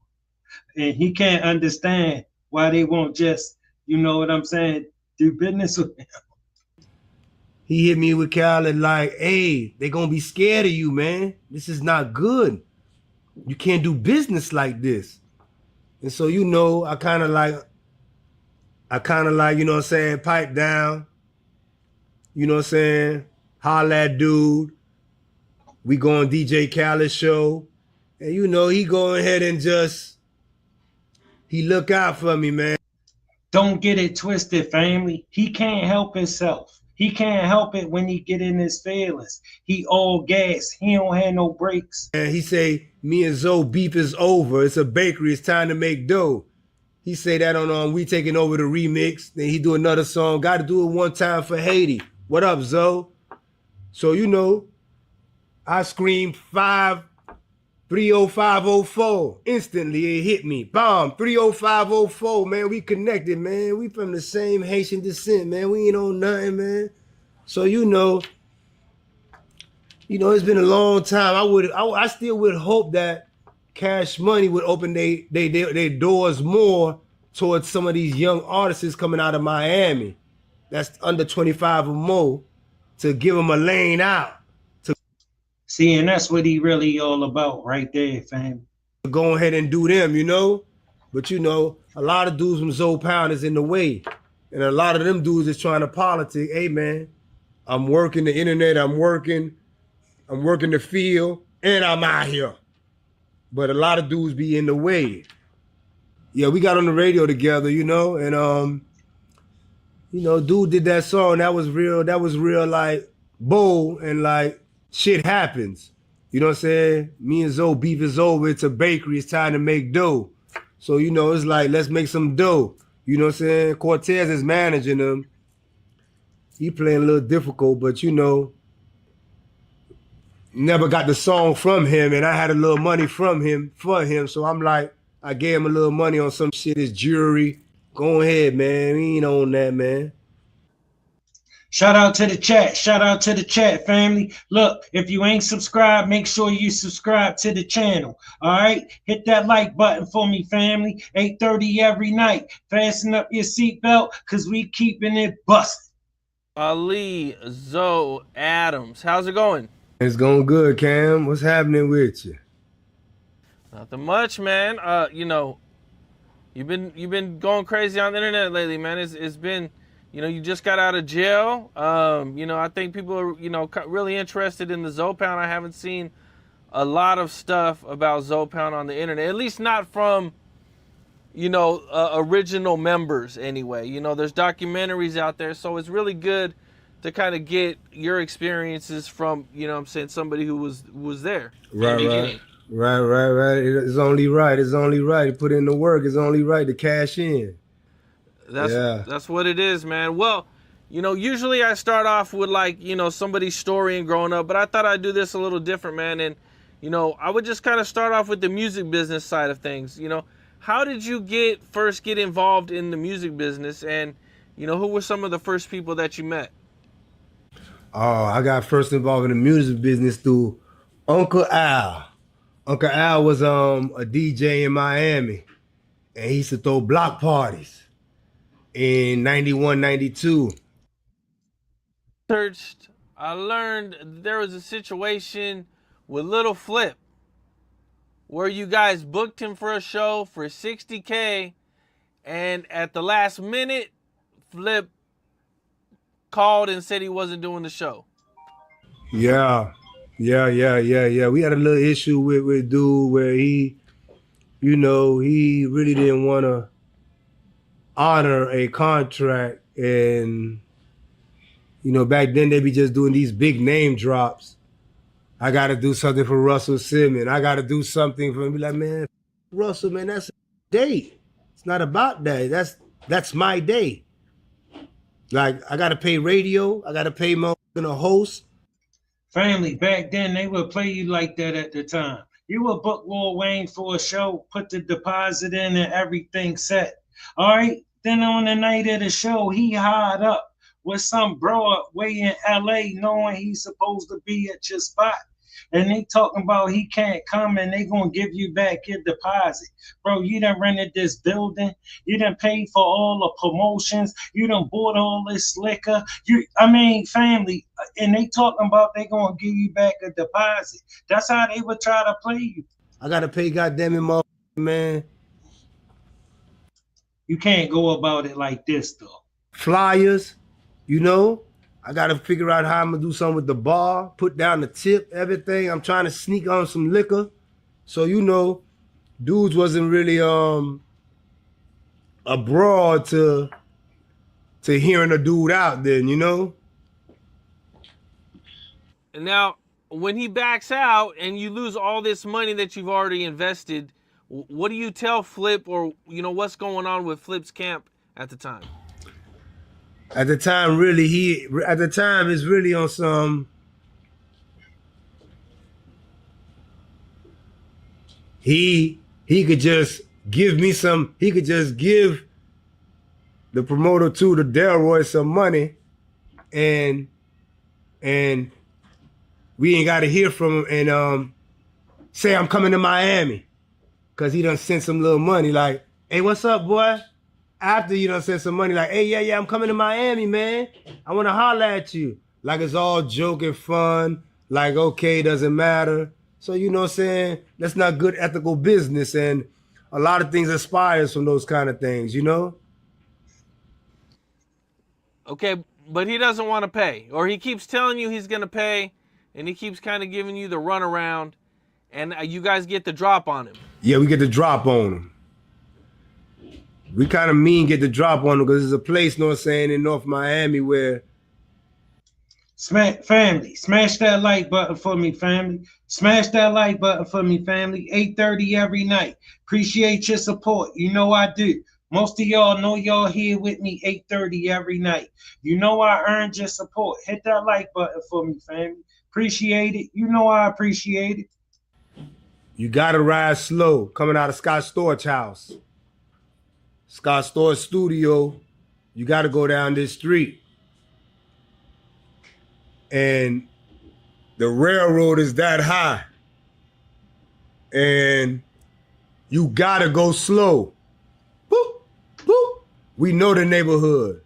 Speaker 1: and he can't understand why they won't just, you know what I'm saying, do business with him.
Speaker 3: He hit me with Khaled like, hey, they gonna be scared of you, man. This is not good. You can't do business like this. And so, you know, I kind of like, you know what I'm saying, pipe down. You know what I'm saying? Holla at dude. We go on DJ Khaled's show. And, you know, he go ahead and he look out for me, man.
Speaker 1: Don't get it twisted, family. He can't help himself. He can't help it when he get in his feelings. He all gas. He don't have no brakes.
Speaker 3: And he say, me and Zoe beef is over. It's a bakery. It's time to make dough. He say that on We Taking Over the remix. Then he do another song. Got to do it one time for Haiti. What up, Zoe? So, you know, I screamed 30504. Instantly, it hit me. Bomb, 30504, man. We connected, man. We from the same Haitian descent, man. We ain't on nothing, man. So, you know, it's been a long time. I still would hope that Cash Money would open their doors more towards some of these young artists coming out of Miami that's under 25 or more, to give them a lane out.
Speaker 1: See, and that's what he really all about right there, fam.
Speaker 3: Go ahead and do them, you know? But, you know, a lot of dudes from Zoe Pound is in the way. And a lot of them dudes is trying to politic. Hey, man, I'm working the internet. I'm working the field, and I'm out here. But a lot of dudes be in the way. Yeah, we got on the radio together, you know? And, you know, dude did that song. That was real, like, bold and, like, shit happens. You know what I'm saying? Me and Zoe, beef is over. It's a bakery. It's time to make dough. So, you know, it's like, let's make some dough. You know what I'm saying? Cortez is managing them. He playing a little difficult, but, you know, never got the song from him, and I had a little money from him for him. So I'm like, I gave him a little money on some shit, his jewelry. Go ahead, man. We ain't on that, man.
Speaker 1: Shout out to the chat. Shout out to the chat, family. Look, if you ain't subscribed, make sure you subscribe to the channel. All right? Hit that like button for me, family. 8:30 every night. Fasten up your seatbelt, because we keeping it busted.
Speaker 6: Ali, Zoe, Adams. How's it going?
Speaker 3: It's going good, Cam. What's happening with you?
Speaker 6: Nothing much, man. You know, you've been going crazy on the internet lately, man. It's been, you know, you just got out of jail. You know, I think people are, you know, really interested in the Zoe Pound. I haven't seen a lot of stuff about Zoe Pound on the internet, at least not from, you know, original members anyway. You know, there's documentaries out there, so it's really good to kind of get your experiences from, you know what I'm saying, somebody who was there.
Speaker 3: Right. It's only right. To put in the work. It's only right to cash in.
Speaker 6: That's what it is, man. Well, You know, usually I start off with like, you know, somebody's story and growing up, but I thought I'd do this a little different, man. And, you know, I would just kind of start off with the music business side of things. You know, how did you first get involved in the music business? And, you know, who were some of the first people that you met?
Speaker 3: I got first involved in the music business through Uncle Al. Uncle Al was a DJ in Miami, and he used to throw block parties in 91, 92.
Speaker 6: Searched, I learned there was a situation with Little Flip where you guys booked him for a show for $60K, and at the last minute, Flip called and said he wasn't doing the show.
Speaker 3: Yeah. We had a little issue with dude where he, you know, he really didn't want to honor a contract. And, you know, back then they be just doing these big name drops. I got to do something for Russell Simmons. I got to do something for him. Be like, man, Russell, man, that's a date. It's not about that. That's my day. Like, I got to pay radio. I got to pay my host.
Speaker 1: Family, back then, they would play you like that at the time. You would book Lil Wayne for a show, put the deposit in, and everything set. All right? Then on the night of the show, he hired up with some bro way in LA knowing he's supposed to be at your spot. And they talking about he can't come and they gonna give you back your deposit. Bro, you done rented this building. You done paid for all the promotions. You done bought all this liquor. Family, and they talking about they gonna give you back a deposit. That's how they would try to play you.
Speaker 3: I gotta pay goddamn it, man.
Speaker 1: You can't go about it like this though.
Speaker 3: Flyers, you know, I got to figure out how I'm going to do something with the bar, put down the tip, everything. I'm trying to sneak on some liquor. So, you know, dudes wasn't really abroad to hearing a dude out then, you know?
Speaker 6: And now, when he backs out and you lose all this money that you've already invested, what do you tell Flip, or, you know, what's going on with Flip's camp at the time?
Speaker 3: At the time, it's really on some, he could just give me some, he could just give the promoter to the Delroy some money and we ain't got to hear from him and say I'm coming to Miami because he done sent some little money like, hey, what's up, boy? After you done sent some money, like, hey, yeah, I'm coming to Miami, man. I want to holler at you. Like it's all joke and fun. Like, okay, doesn't matter. So, you know what I'm saying? That's not good ethical business. And a lot of things aspires from those kind of things, you know?
Speaker 6: Okay, but he doesn't want to pay. Or he keeps telling you he's going to pay, and he keeps kind of giving you the runaround, and you guys get the drop on him.
Speaker 3: Yeah, we get the drop on him. We kind of get the drop on them because there's a place, you know what I'm saying, in North Miami where...
Speaker 1: Family, smash that like button for me, family. Smash that like button for me, family. 8:30 every night. Appreciate your support. You know I do. Most of y'all know y'all here with me 8:30 every night. You know I earned your support. Hit that like button for me, family. Appreciate it. You know I appreciate it.
Speaker 3: You got to ride slow coming out of Scott Storch house. Scott Storch studio, you got to go down this street. And the railroad is that high. And you got to go slow. Boop, boop. We know the neighborhood.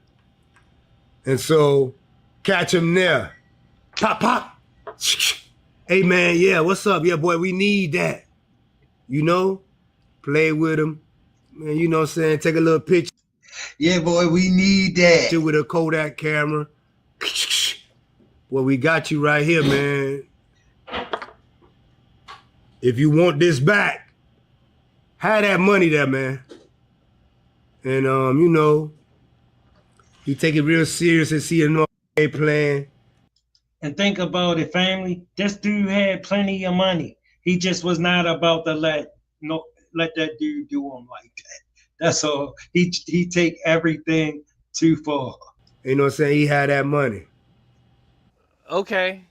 Speaker 3: And so catch him there. Pop, pop. Hey, man, yeah, what's up? Yeah, boy, we need that. You know, play with him. Man, you know what I'm saying? Take a little picture.
Speaker 1: Yeah, boy, we need that.
Speaker 3: With a Kodak camera. Well, we got you right here, man. If you want this back, have that money there, man. And, you know, you take it real serious and see a North plan.
Speaker 1: And think about it, family. This dude had plenty of money. He just was not about to let that dude do him like that. That's all. He take everything too far.
Speaker 3: You know what I'm saying? He had that money.
Speaker 6: Okay.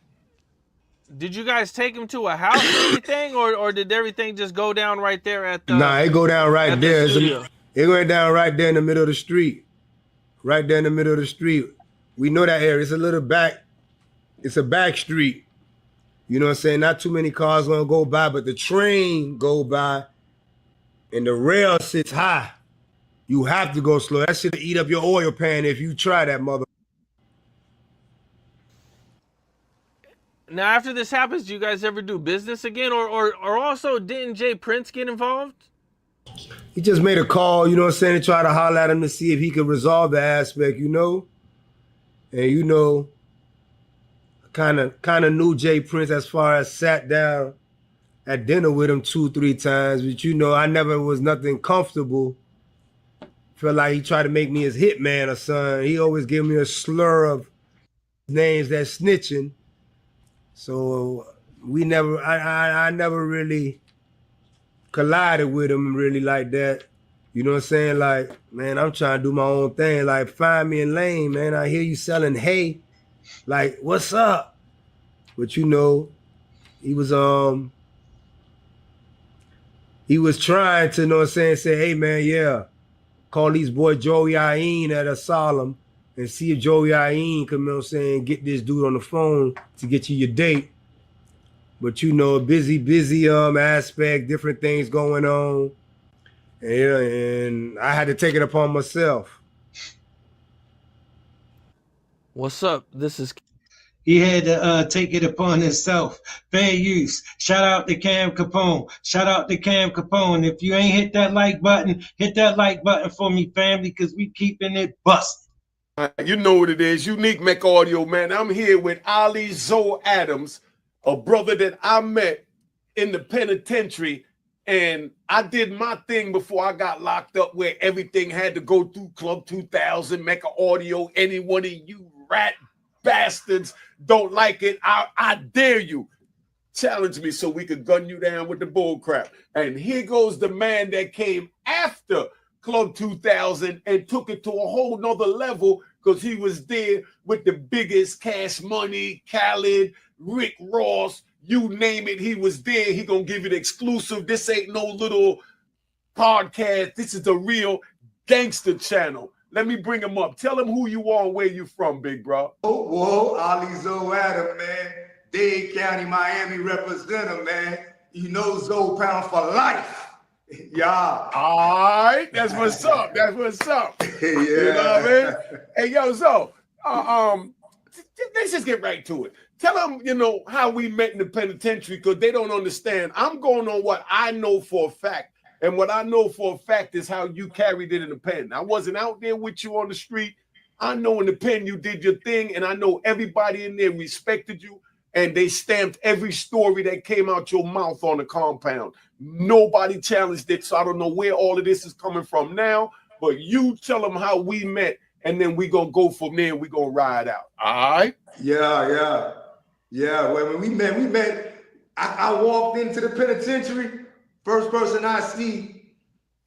Speaker 6: Did you guys take him to a house or anything, or did everything just go down right there at the
Speaker 3: Nah, it go down right
Speaker 6: at the
Speaker 3: there.
Speaker 6: studio?
Speaker 3: It went down right there in the middle of the street. Right there in the middle of the street. We know that area. It's a little back. It's a back street. You know what I'm saying? Not too many cars gonna go by, but the train go by and the rail sits high. You have to go slow. That shit'll eat up your oil pan if you try that mother.
Speaker 6: Now, after this happens, do you guys ever do business again, or also didn't Jay Prince get involved?
Speaker 3: He just made a call, you know what I'm saying, to try to holler at him to see if he could resolve the aspect, you know? And you know, kind of knew Jay Prince as far as sat down at dinner with him 2-3 times, but you know, I never was nothing comfortable. Felt like he tried to make me his hitman or something. He always gave me a slur of names that snitching. So I never really collided with him really like that. You know what I'm saying? Like, man, I'm trying to do my own thing. Like, find me in lane, man. I hear you selling hay. Like, what's up? But you know, he was trying to, you know what I'm saying, say, hey man, yeah, call these boy Joey Ayin at Asylum and see if Joey Ayin can, you know what I'm saying, get this dude on the phone to get you your date. But you know, busy aspect, different things going on. And I had to take it upon myself.
Speaker 6: What's up? This is.
Speaker 1: He had to take it upon himself. Fair use. Shout out to Cam Capone. Shout out to Cam Capone. If you ain't hit that like button, hit that like button for me, family, because we keeping it busted.
Speaker 7: You know what it is. Unique Mech Audio, man. I'm here with Ali Zoe Adams, a brother that I met in the penitentiary. And I did my thing before I got locked up, where everything had to go through Club 2000, Mecca Audio. Any one of you rat bastards don't like it, I dare you. Challenge me so we could gun you down with the bull crap. And here goes the man that came after Club 2000 and took it to a whole nother level, because he was there with the biggest Cash Money, Khaled, Rick Ross, you name it, he was there. He gonna give you the exclusive. This ain't no little podcast. This is a real gangster channel. Let me bring him up. Tell him who you are and where you from, big bro.
Speaker 3: Whoa, Ali Zoe Adams, man. Dade County, Miami representative, man. You know Zoe Pound for life. Yeah.
Speaker 7: All right, that's what's up. That's what's up.
Speaker 3: Yeah.
Speaker 7: You know what I mean? Hey, yo, Zoe, let's just get right to it. Tell them, you know, how we met in the penitentiary, because they don't understand. I'm going on what I know for a fact. And what I know for a fact is how you carried it in the pen. I wasn't out there with you on the street. I know in the pen you did your thing, and I know everybody in there respected you, and they stamped every story that came out your mouth on the compound. Nobody challenged it, so I don't know where all of this is coming from now, but you tell them how we met, and then we going to go from there, and we going to ride out. All right?
Speaker 3: Yeah. When we met, I walked into the penitentiary. First person I see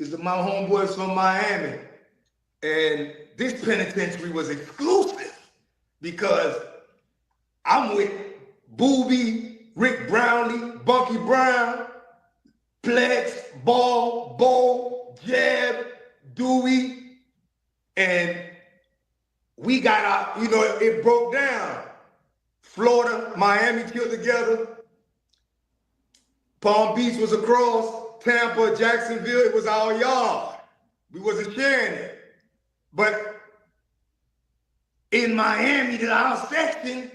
Speaker 3: is my homeboys from Miami. And this penitentiary was exclusive because I'm with Booby, Rick Brownlee, Bunky Brown, Plex, Ball, Bo, Jeb, Dewey, and we got out, you know, it broke down. Florida, Miami killed together. Palm Beach was across. Tampa, Jacksonville, it was our yard. We wasn't sharing it. But in Miami, our section,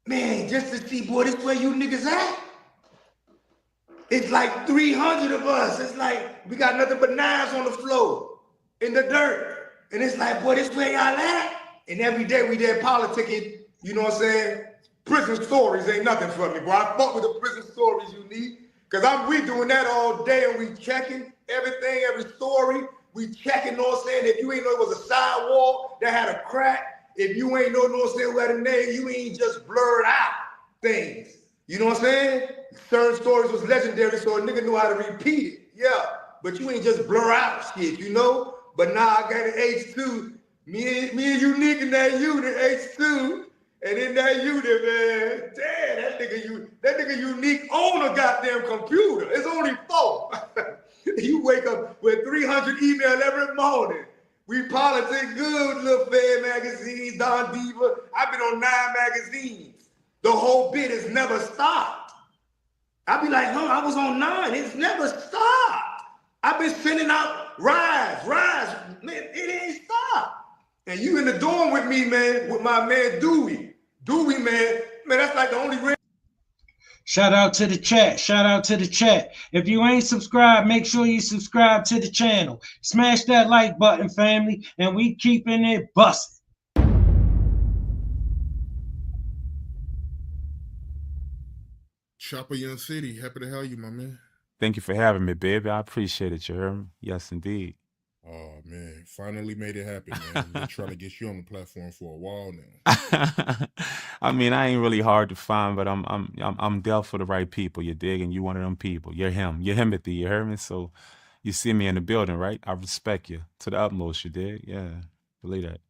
Speaker 3: man, just to see, boy, this where you niggas at? It's like 300 of us. It's like we got nothing but knives on the floor, in the dirt. And it's like, boy, this where y'all at? And every day we there politicking, you know what I'm saying? Prison stories ain't nothing for me, boy. I fuck with the prison stories you need. Because we doing that all day, and we checking everything, every story. We checking, you know what I'm saying? If you ain't know it was a sidewalk that had a crack, if you ain't know what I'm saying, where the name, you ain't just blurred out things. You know what I'm saying? Certain stories was legendary, so a nigga knew how to repeat it. Yeah, but you ain't just blur out shit, you know? But now I got an age too. Me and Unique in that unit, H2, and in that unit, man, damn, that nigga Unique own a goddamn computer. It's only 4. You wake up with 300 emails every morning. We politic good, Little Fed magazine, Don Diva. I've been on 9 magazines. The whole bit has never stopped. I be like, huh, I was on 9. It's never stopped. I've been sending out rise. Man, it ain't stopped. And you in the dorm with me, man, with my man Dewey. Dewey, man, that's like the only real.
Speaker 1: Shout out to the chat. Shout out to the chat. If you ain't subscribed, make sure you subscribe to the channel. Smash that like button, family, and we keeping it busting.
Speaker 8: Choppa Young City, happy to have you, my man.
Speaker 9: Thank you for having me, baby. I appreciate it, you heard me? Yes, indeed.
Speaker 8: Oh man, finally made it happen, man. Been trying to get you on the platform for a while now.
Speaker 9: I mean, I ain't really hard to find, but I'm there for the right people. You dig? And you one of them people. You're him. You're Himothy. You heard me? So you see me in the building, right? I respect you to the utmost. You dig? Yeah, believe that.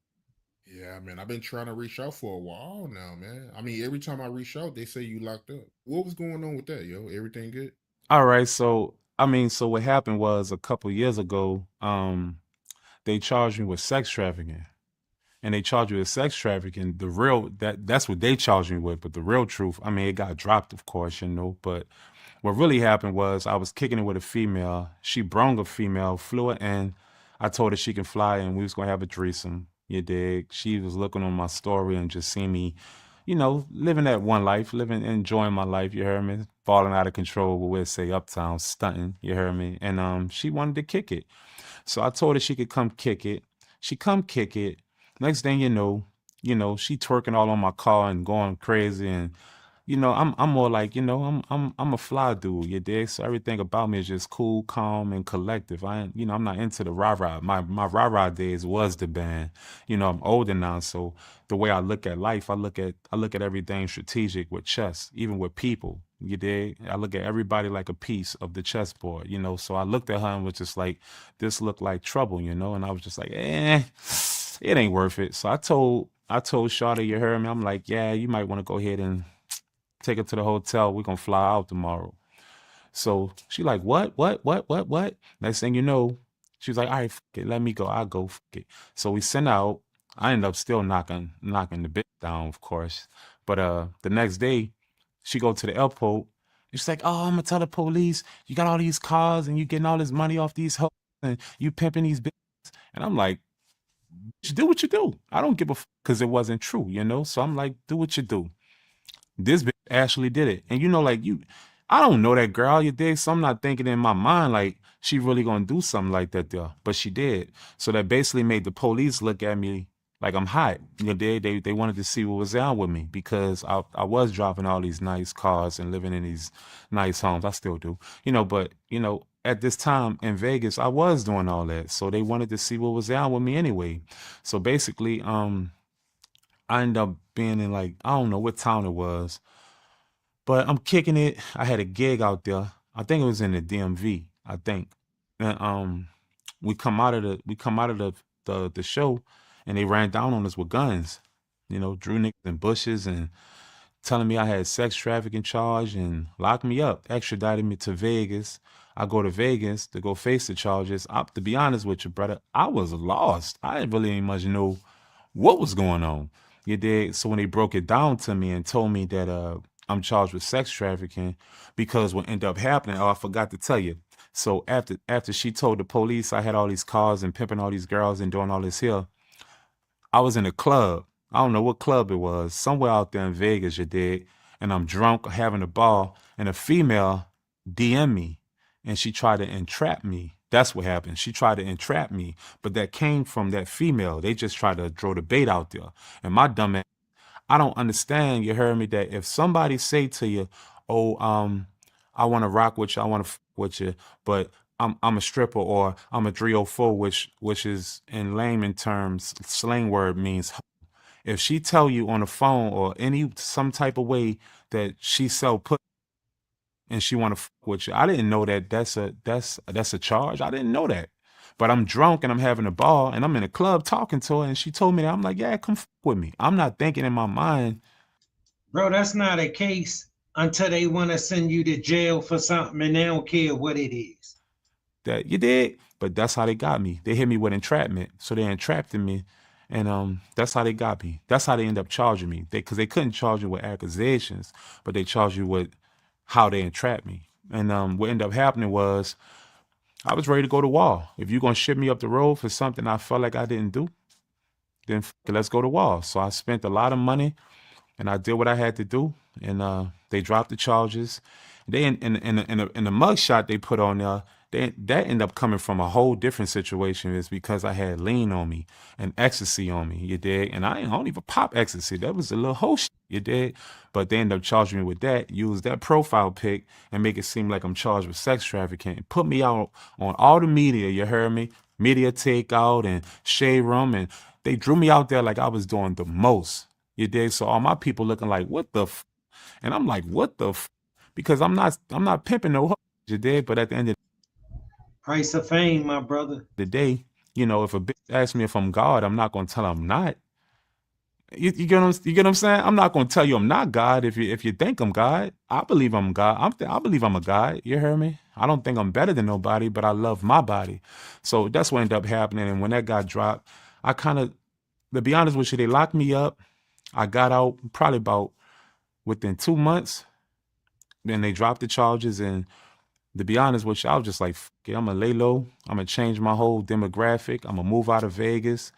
Speaker 8: Yeah, man, I've been trying to reach out for a while now, man. I mean, every time I reach out, they say you locked up. What was going on with that, yo? Everything good?
Speaker 9: All right. So so what happened was a couple years ago, they charged me with sex trafficking. And they charge you with sex trafficking. The real that's what they charged me with, but the real truth, I mean, it got dropped, of course, you know. But what really happened was I was kicking it with a female. She brung a female, flew her in. I told her she can fly and we was gonna have a threesome. You dig? She was looking on my story and just seeing me, you know, living that one life, enjoying my life, you heard me? Falling out of control, but we'll say uptown, stunting, you heard me? And she wanted to kick it. So I told her she could come kick it. She come kick it. Next thing you know, she twerking all on my car and going crazy. And, I'm more like, I'm a fly dude, you dig? So everything about me is just cool, calm, and collective. I'm not into the rah-rah. My rah-rah days was the band. I'm older now, so the way I look at life, I look at everything strategic with chess, even with people. You dig? I look at everybody like a piece of the chessboard, So I looked at her and was just like, this looked like trouble, and I was just like, it ain't worth it. So I told Shawty, you heard me? I'm like, yeah, you might want to go ahead and take her to the hotel. We're gonna fly out tomorrow. So she like, what? Next thing you know, she was like, all right, fuck it, let me go. I'll go, fuck it. So we sent out. I ended up still knocking the bitch down, of course. But the next day, she go to the airport. She's like, oh, I'm gonna tell the police you got all these cars and you getting all this money off these hoes and you pimping these bitches. And I'm like, do what you do. I don't give a fuck because it wasn't true, So I'm like, do what you do. This bitch actually did it. And I don't know that girl, you dig? So I'm not thinking in my mind like she really gonna do something like that there. But she did. So that basically made the police look at me like I'm hot. They wanted to see what was down with me because I was driving all these nice cars and living in these nice homes. I still do. But at this time in Vegas, I was doing all that. So they wanted to see what was down with me anyway. So basically, I ended up being in I don't know what town it was, but I'm kicking it. I had a gig out there. I think it was in the DMV, I think. And we come out of the show and they ran down on us with guns. Drew niggas in bushes and telling me I had sex trafficking charge and locked me up, extradited me to Vegas. I go to Vegas to go face the charges. To be honest with you, brother, I was lost. I didn't really much know what was going on. You dig? So when they broke it down to me and told me that I'm charged with sex trafficking, because what ended up happening, I forgot to tell you. So after she told the police I had all these cars and pimping all these girls and doing all this here, I was in a club. I don't know what club it was, somewhere out there in Vegas, you dig? And I'm drunk, having a ball, and a female DM me, and she tried to entrap me. That's what happened. She tried to entrap me, but that came from that female. They just tried to throw the bait out there. And my dumb ass, I don't understand, you heard me, that if somebody say to you, oh, I want to rock with you, I want to with you, but I'm a stripper or I'm a 304, which is in layman terms, slang word means. If she tell you on the phone or some type of way that she sell put and she want to fuck with you, I didn't know that that's a charge. I didn't know that. But I'm drunk and I'm having a ball and I'm in a club talking to her and she told me that. I'm like, yeah, come with me. I'm not thinking in my mind.
Speaker 1: Bro, that's not a case until they want to send you to jail for something and they don't care what it is.
Speaker 9: That you did, but that's how they got me. They hit me with entrapment, so they entrapped me, and that's how they got me. That's how they end up charging me. Because they couldn't charge you with accusations, but they charged you with how they entrapped me. And what ended up happening was I was ready to go to wall. If you're gonna ship me up the road for something I felt like I didn't do, then let's go to wall. So I spent a lot of money and I did what I had to do, and they dropped the charges. They in the mug shot they put on there. That ended up coming from a whole different situation. Is because I had lean on me and ecstasy on me. You dig? And I don't even pop ecstasy. That was a little whole shit. You dig? But they ended up charging me with that. Use that profile pic and make it seem like I'm charged with sex trafficking. Put me out on all the media. You heard me? Media Takeout and Shade Room, and they drew me out there like I was doing the most. You dig? So all my people looking like, what the f? And I'm like, what the f? Because I'm not pimping no hoe, you dig? But at the end of
Speaker 1: Price of fame, my brother.
Speaker 9: the day, you know, if a bitch asks me if I'm God, I'm not gonna tell her I'm not. You get what I'm saying? I'm not gonna tell you I'm not God if you think I'm God. I believe I'm God. I believe I'm a God. You hear me? I don't think I'm better than nobody, but I love my body. So that's what ended up happening. And when that got dropped, I kind of, to be honest with you, they locked me up. I got out probably about within 2 months. Then they dropped the charges, and to be honest with you, I was just like, I'm gonna lay low. I'm gonna change my whole demographic. I'm gonna move out of Vegas.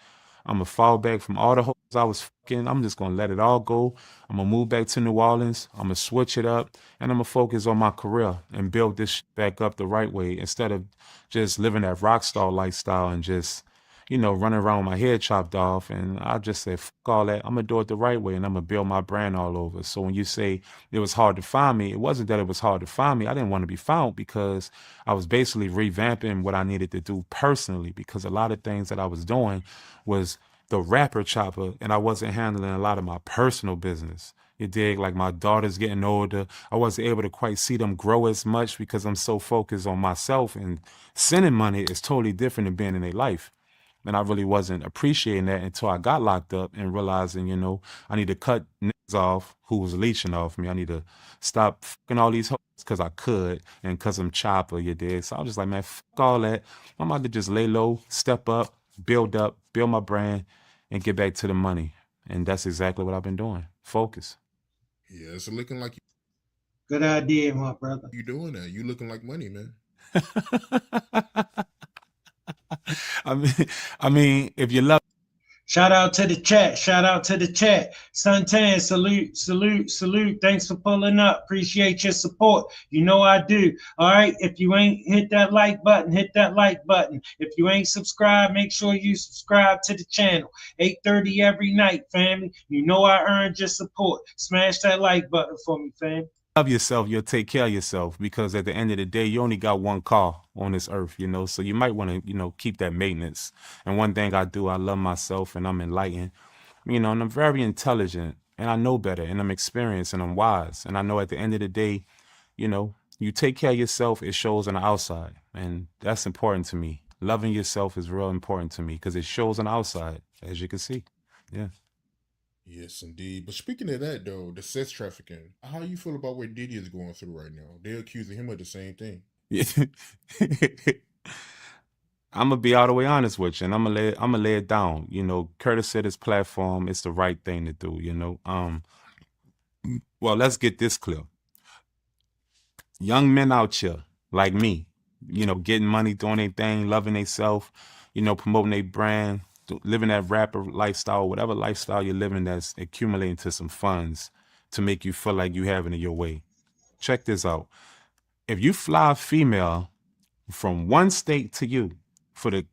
Speaker 9: I'm gonna fall back from all the hoes I was fucking. I'm just gonna let it all go. I'm gonna move back to New Orleans. I'm gonna switch it up, and I'm gonna focus on my career and build this back up the right way instead of just living that rock star lifestyle and just, running around with my head chopped off. And I just said, fuck all that. I'm gonna do it the right way, and I'm gonna build my brand all over. So when you say it was hard to find me, it wasn't that it was hard to find me. I didn't want to be found because I was basically revamping what I needed to do personally, because a lot of things that I was doing was the rapper Choppa, and I wasn't handling a lot of my personal business. You dig? Like my daughter's getting older. I wasn't able to quite see them grow as much because I'm so focused on myself, and sending money is totally different than being in their life. And I really wasn't appreciating that until I got locked up and realizing, I need to cut niggas off who was leeching off me. I need to stop fucking all these hoes because I could and because I'm Chopper, you did. So I was just like, man, fuck all that. I'm about to just lay low, step up, build my brand, and get back to the money. And that's exactly what I've been doing. Focus.
Speaker 8: Yeah, it's looking like
Speaker 1: Good idea, my brother.
Speaker 8: you doing that. You looking like money, man.
Speaker 9: I mean, if you love.
Speaker 1: Shout out to the chat. Shout out to the chat. Suntan, salute. Thanks for pulling up. Appreciate your support. You know I do. All right. If you ain't hit that like button, hit that like button. If you ain't subscribed, make sure you subscribe to the channel. 8:30 every night, family. You know I earned your support. Smash that like button for me, fam.
Speaker 9: Love yourself, you'll take care of yourself, because at the end of the day, you only got one car on this earth, so you might want to, keep that maintenance. And one thing I do, I love myself and I'm enlightened, and I'm very intelligent and I know better and I'm experienced and I'm wise. And I know at the end of the day, you take care of yourself, it shows on the outside. And that's important to me. Loving yourself is real important to me because it shows on the outside, as you can see. Yeah.
Speaker 8: Yes, indeed. But speaking of that, though, the sex trafficking, how you feel about what Diddy is going through right now? They're accusing him of the same thing.
Speaker 9: I'm gonna be all the way honest with you, and I'm gonna lay it down. Curtis said his platform is the right thing to do. Well, let's get this clear. Young men out here like me, getting money, doing their thing, loving themselves, promoting their brand, living that rapper lifestyle, whatever lifestyle you're living, that's accumulating to some funds to make you feel like you having it your way. Check this out. If you fly a female from one state to you for the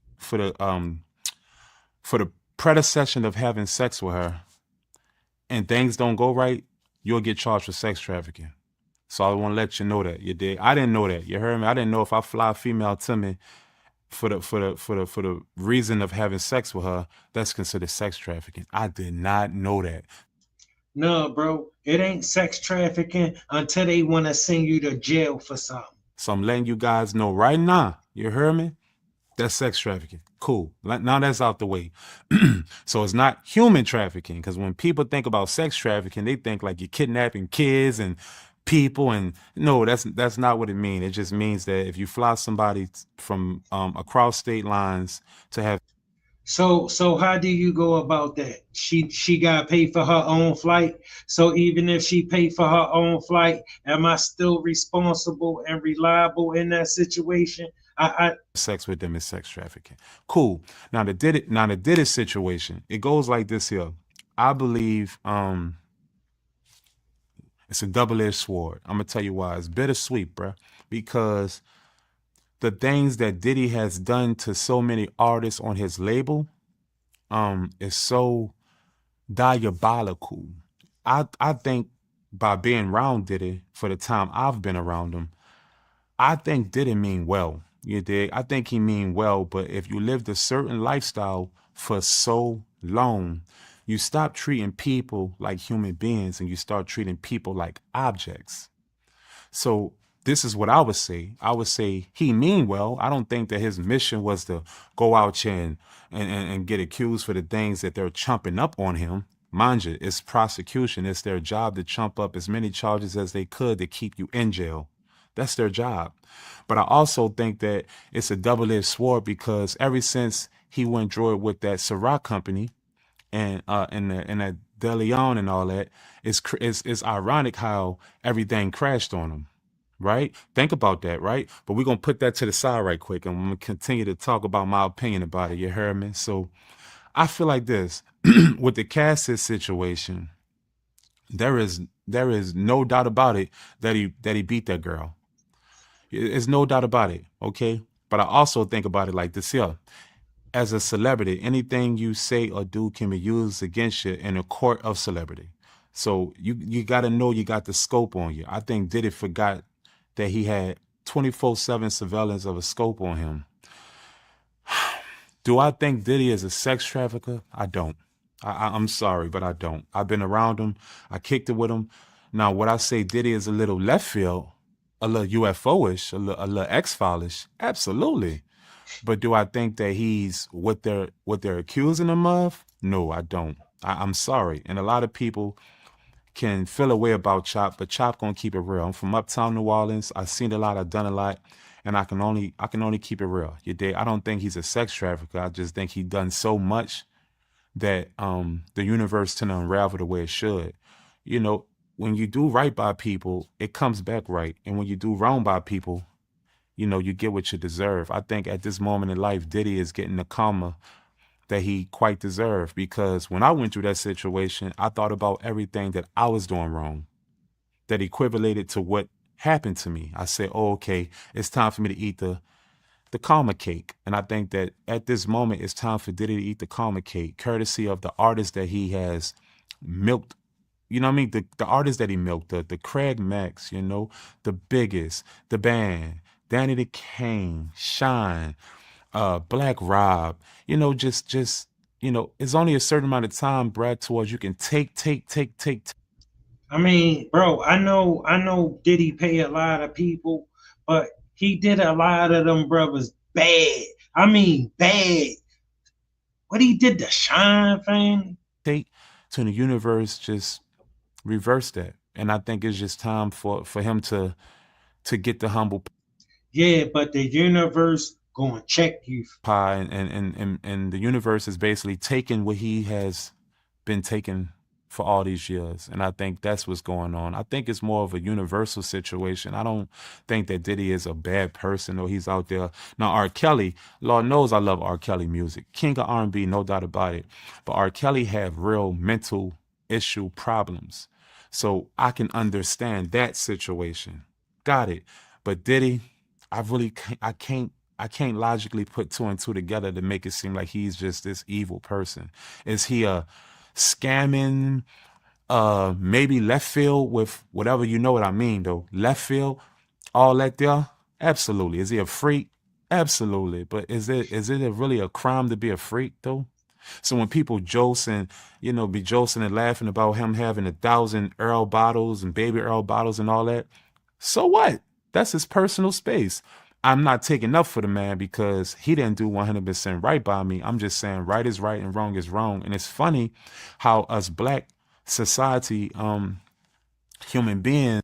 Speaker 9: predecession of having sex with her, and things don't go right, you'll get charged for sex trafficking. So I want to let you know that. You did. I didn't know that. You heard me? I didn't know if I fly a female to me for the reason of having sex with her, that's considered sex trafficking. I did not know that.
Speaker 1: No, bro, it ain't sex trafficking until they want to send you to jail for something.
Speaker 9: So I'm letting you guys know right now. You heard me? That's sex trafficking. Cool. Now that's out the way. So it's not human trafficking, because when people think about sex trafficking, they think like you're kidnapping kids and people, and no, that's not what it means. It just means that if you fly somebody from across state lines to have
Speaker 1: So how do you go about that? She got paid for her own flight. So even if she paid for her own flight, am I still responsible and reliable in that situation? I
Speaker 9: sex with them is sex trafficking. Cool. Now the Diddy situation, it goes like this here. I believe it's a double-edged sword. I'm gonna tell you why. It's bittersweet, bruh, because the things that Diddy has done to so many artists on his label is so diabolical. I think by being around Diddy for the time I've been around him, I think Diddy mean well. You dig? I think he mean well, but if you lived a certain lifestyle for so long, you stop treating people like human beings and you start treating people like objects. So this is what I would say. I would say he mean well. I don't think that his mission was to go out here and get accused for the things that they're chumping up on him. Mind you, it's prosecution. It's their job to chump up as many charges as they could to keep you in jail. That's their job. But I also think that it's a double-edged sword, because ever since he went droid with that Ciroc company and that De Leon and all that, it's ironic how everything crashed on him, right? Think about that, right? But we're going to put that to the side right quick, and I'm going to continue to talk about my opinion about it. You heard me? So I feel like this. With the Cassis situation, there is no doubt about it that he beat that girl. There's no doubt about it, okay? But I also think about it like this here. As a celebrity, anything you say or do can be used against you in a court of celebrity. So you got to know you got the scope on you. I think Diddy forgot that he had 24/7 surveillance of a scope on him. Do I think Diddy is a sex trafficker? I don't. I'm sorry, but I don't. I've been around him. I kicked it with him. Now, would I say Diddy is a little left field, a little UFO-ish, a little X-File-ish? Absolutely. But do I think that he's what they're accusing him of? No, I don't. I'm sorry. And a lot of people can feel a way about Chop, but Chop gonna keep it real. I'm from uptown New Orleans. I've seen a lot, I've done a lot, and I can only keep it real. You dig? I don't think he's a sex trafficker. I just think he done so much that the universe tend to unravel the way it should. You know, when you do right by people, it comes back right. And when you do wrong by people, you know, you get what you deserve. I think at this moment in life, Diddy is getting the karma that he quite deserved, because when I went through that situation, I thought about everything that I was doing wrong that equivalated to what happened to me. I said, oh, okay, it's time for me to eat the karma cake. And I think that at this moment, it's time for Diddy to eat the karma cake, courtesy of the artists that he has milked. You know what I mean? The artists that he milked, the Craig Max, you know, the Biggest, the Band, Danny the Kane, Shine, Black Rob, you know, just, you know, it's only a certain amount of time, Brad, towards you can take.
Speaker 1: I mean, bro, I know Diddy pay a lot of people, but he did a lot of them brothers bad. I mean, bad. What he did to Shine family?
Speaker 9: Take to the universe, just reverse that. And I think it's just time for him to get the humble
Speaker 1: Yeah, but the universe gonna check you.
Speaker 9: pie, and the universe is basically taking what he has been taking for all these years. And I think that's what's going on. I think it's more of a universal situation. I don't think that Diddy is a bad person or he's out there. Now, R. Kelly, Lord knows I love R. Kelly music. King of R&B, no doubt about it. But R. Kelly have real mental issue problems. So I can understand that situation. Got it. But Diddy, I can't logically put two and two together to make it seem like he's just this evil person. Is he a scamming, maybe left field with whatever, you know what I mean though? Left field, all that there? Absolutely. Is he a freak? Absolutely. But is it really a crime to be a freak though? So when people josing, you know, be josing and laughing about him having 1,000 Earl bottles and baby Earl bottles and all that, so what? That's his personal space. I'm not taking up for the man because he didn't do 100% right by me. I'm just saying right is right and wrong is wrong. And it's funny how us black society, human beings.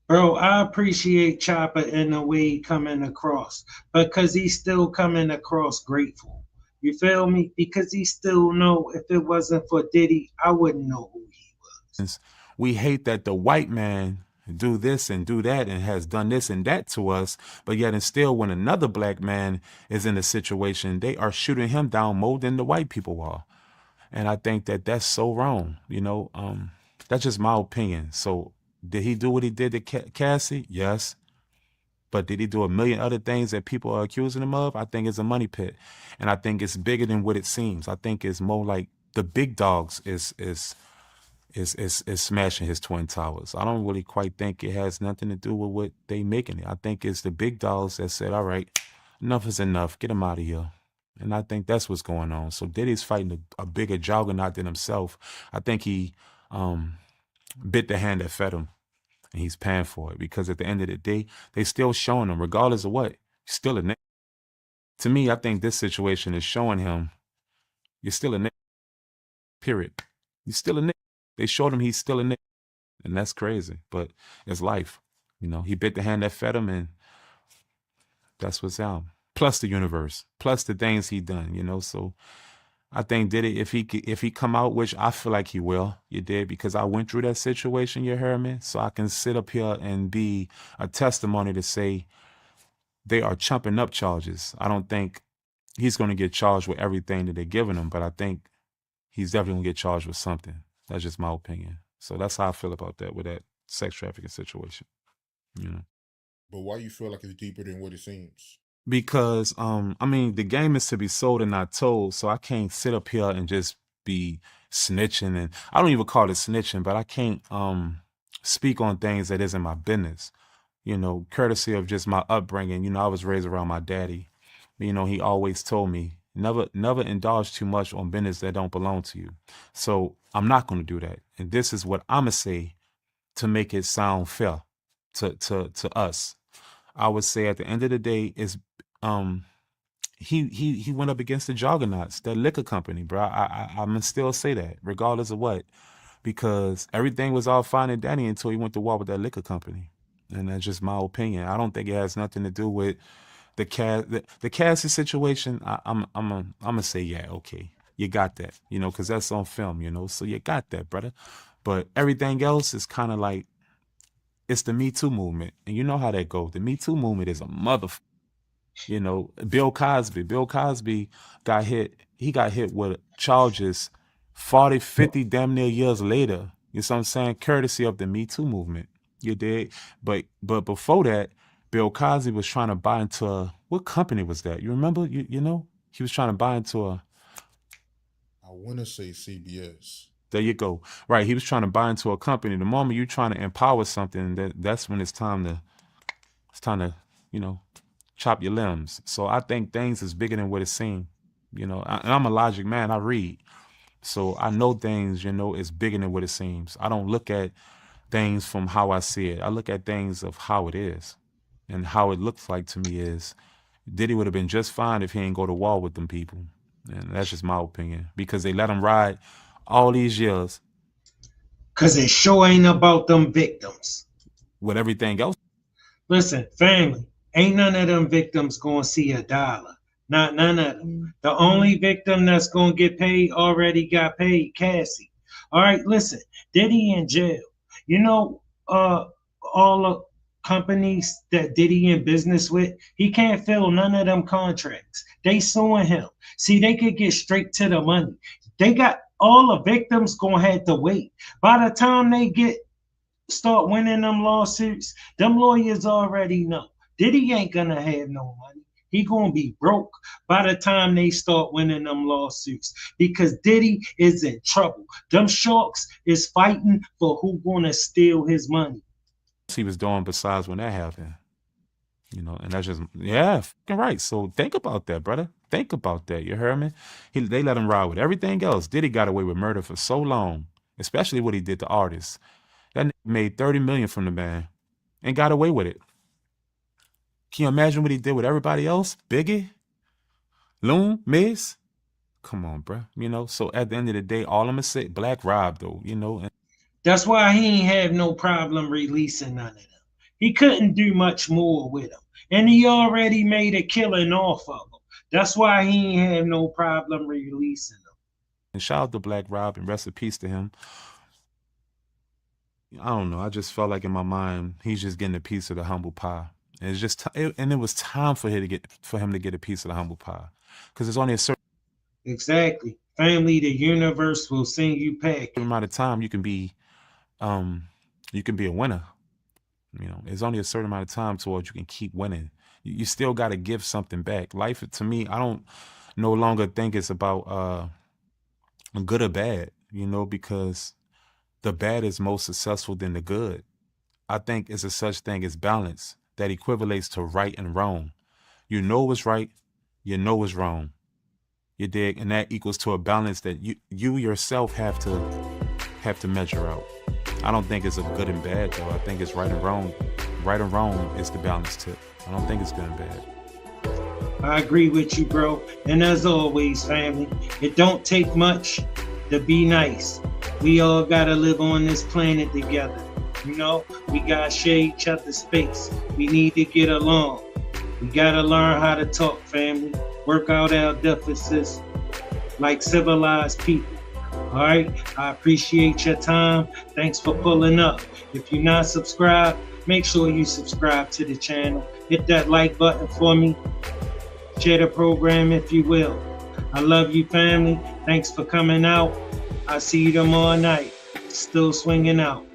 Speaker 1: Bro, I appreciate Chopper in the way he coming across because he's still coming across grateful. You feel me? Because he still know if it wasn't for Diddy, I wouldn't know who he was.
Speaker 9: We hate that the white man do this and do that and has done this and that to us, but yet and still when another black man is in a situation, they are shooting him down more than the white people are. And I think that that's so wrong, you know. That's just my opinion. So did he do what he did to Cassie? Yes. But did he do a million other things that people are accusing him of? I think it's a money pit. And I think it's bigger than what it seems. I think it's more like the big dogs is smashing his twin towers. I don't really quite think it has nothing to do with what they making it. I think it's the big dogs that said, all right, enough is enough. Get him out of here. And I think that's what's going on. So Diddy's fighting a bigger juggernaut than himself. I think he bit the hand that fed him, and he's paying for it because at the end of the day, they still showing him, regardless of what, still a nigga. To me, I think this situation is showing him you're still a nigga. Period. You're still a nigga. They showed him he's still a nigga, and that's crazy. But it's life. You know, he bit the hand that fed him, and that's what's out. Plus the universe, plus the things he done, you know. So I think Diddy, if he come out, which I feel like he will, you did, because I went through that situation, you heard me? So I can sit up here and be a testimony to say they are chumping up charges. I don't think he's going to get charged with everything that they're giving him, but I think he's definitely going to get charged with something. That's just my opinion. So that's how I feel about that with that sex trafficking situation, you know.
Speaker 8: But why you feel like it's deeper than what it seems?
Speaker 9: Because I mean, the game is to be sold and not told, so I can't sit up here and just be snitching. And I don't even call it snitching, but I can't speak on things that isn't my business, you know, courtesy of just my upbringing. You know, I was raised around my daddy. You know, he always told me never indulge too much on business that don't belong to you. So I'm not going to do that. And this is what I'm gonna say to make it sound fair to us. I would say at the end of the day is he went up against the juggernauts, that liquor company, bro. I'm gonna still say that, regardless of what, because everything was all fine and dandy until he went to war with that liquor company, and that's just my opinion. I don't think it has nothing to do with the Cassie situation. I'm gonna say yeah, okay, you got that, you know, because that's on film, you know, so you got that, brother. But everything else is kind of like it's the Me Too movement, and you know how that goes. The Me Too movement is a motherfucker. You know, Bill Cosby got hit. He got hit with charges 40, 50 damn near years later. You know what I'm saying? Courtesy of the Me Too movement. You did. But before that, Bill Cosby was trying to buy into what company was that? You remember? You know? He was trying to buy into
Speaker 8: I want to say CBS.
Speaker 9: There you go. Right. He was trying to buy into a company. The moment you're trying to empower something, that's when it's time to, you know, chop your limbs. So I think things is bigger than what it seems. You know, and I'm a logic man. I read. So I know things, you know, is bigger than what it seems. I don't look at things from how I see it. I look at things of how it is. And how it looks like to me is Diddy would have been just fine if he ain't go to war with them people. And that's just my opinion. Because they let him ride all these years.
Speaker 1: Because it sure ain't about them victims.
Speaker 9: With everything else.
Speaker 1: Listen, family, ain't none of them victims gonna see $1. Not none of them. The only victim that's gonna get paid already got paid, Cassie. All right, listen, Diddy in jail. You know, all the companies that Diddy in business with, he can't fill none of them contracts. They suing him. See, they could get straight to the money. They got all the victims gonna have to wait. By the time they start winning them lawsuits, them lawyers already know Diddy ain't gonna have no money. He gonna be broke by the time they start winning them lawsuits because Diddy is in trouble. Them sharks is fighting for who gonna steal his money.
Speaker 9: He was doing besides when that happened. You know, and that's just, yeah, right. So think about that, brother. Think about that. You heard me? They let him ride with everything else. Diddy got away with murder for so long, especially what he did to artists. That nigga made $30 million from the band and got away with it. Can you imagine what he did with everybody else? Biggie, Loon, Miz. Come on, bruh. You know, so at the end of the day, all I'm gonna say, Black Rob, though, you know. And
Speaker 1: That's why he ain't have no problem releasing none of them. He couldn't do much more with them. And he already made a killing off of them. That's why he ain't have no problem releasing them.
Speaker 9: and shout out to Black Rob and rest in peace to him. I don't know. I just felt like in my mind, he's just getting a piece of the humble pie. And it's just, and it was time for him to get a piece of the humble pie, because it's only a certain
Speaker 1: Exactly. Family, the universe will send you package.
Speaker 9: amount of time you can be a winner. You know, it's only a certain amount of time towards you can keep winning. You still got to give something back. Life, to me, I don't no longer think it's about good or bad, you know, because the bad is more successful than the good. I think it's a such thing as balance that equivalates to right and wrong. You know what's right, you know what's wrong. You dig? And that equals to a balance that you yourself have to measure out. I don't think it's a good and bad, though. I think it's right and wrong. Right and wrong is the balance tip. I don't think it's good and bad.
Speaker 1: I agree with you, bro. And as always, family, it don't take much to be nice. We all gotta live on this planet together. You know, we gotta share each other's space. We need to get along. We gotta learn how to talk, family. Work out our differences like civilized people. All right, I appreciate your time. Thanks for pulling up. If you're not subscribed, make sure you subscribe to the channel. Hit that like button for me. Share the program if you will. I love you, family. Thanks for coming out. I'll see you tomorrow night. Still swinging out.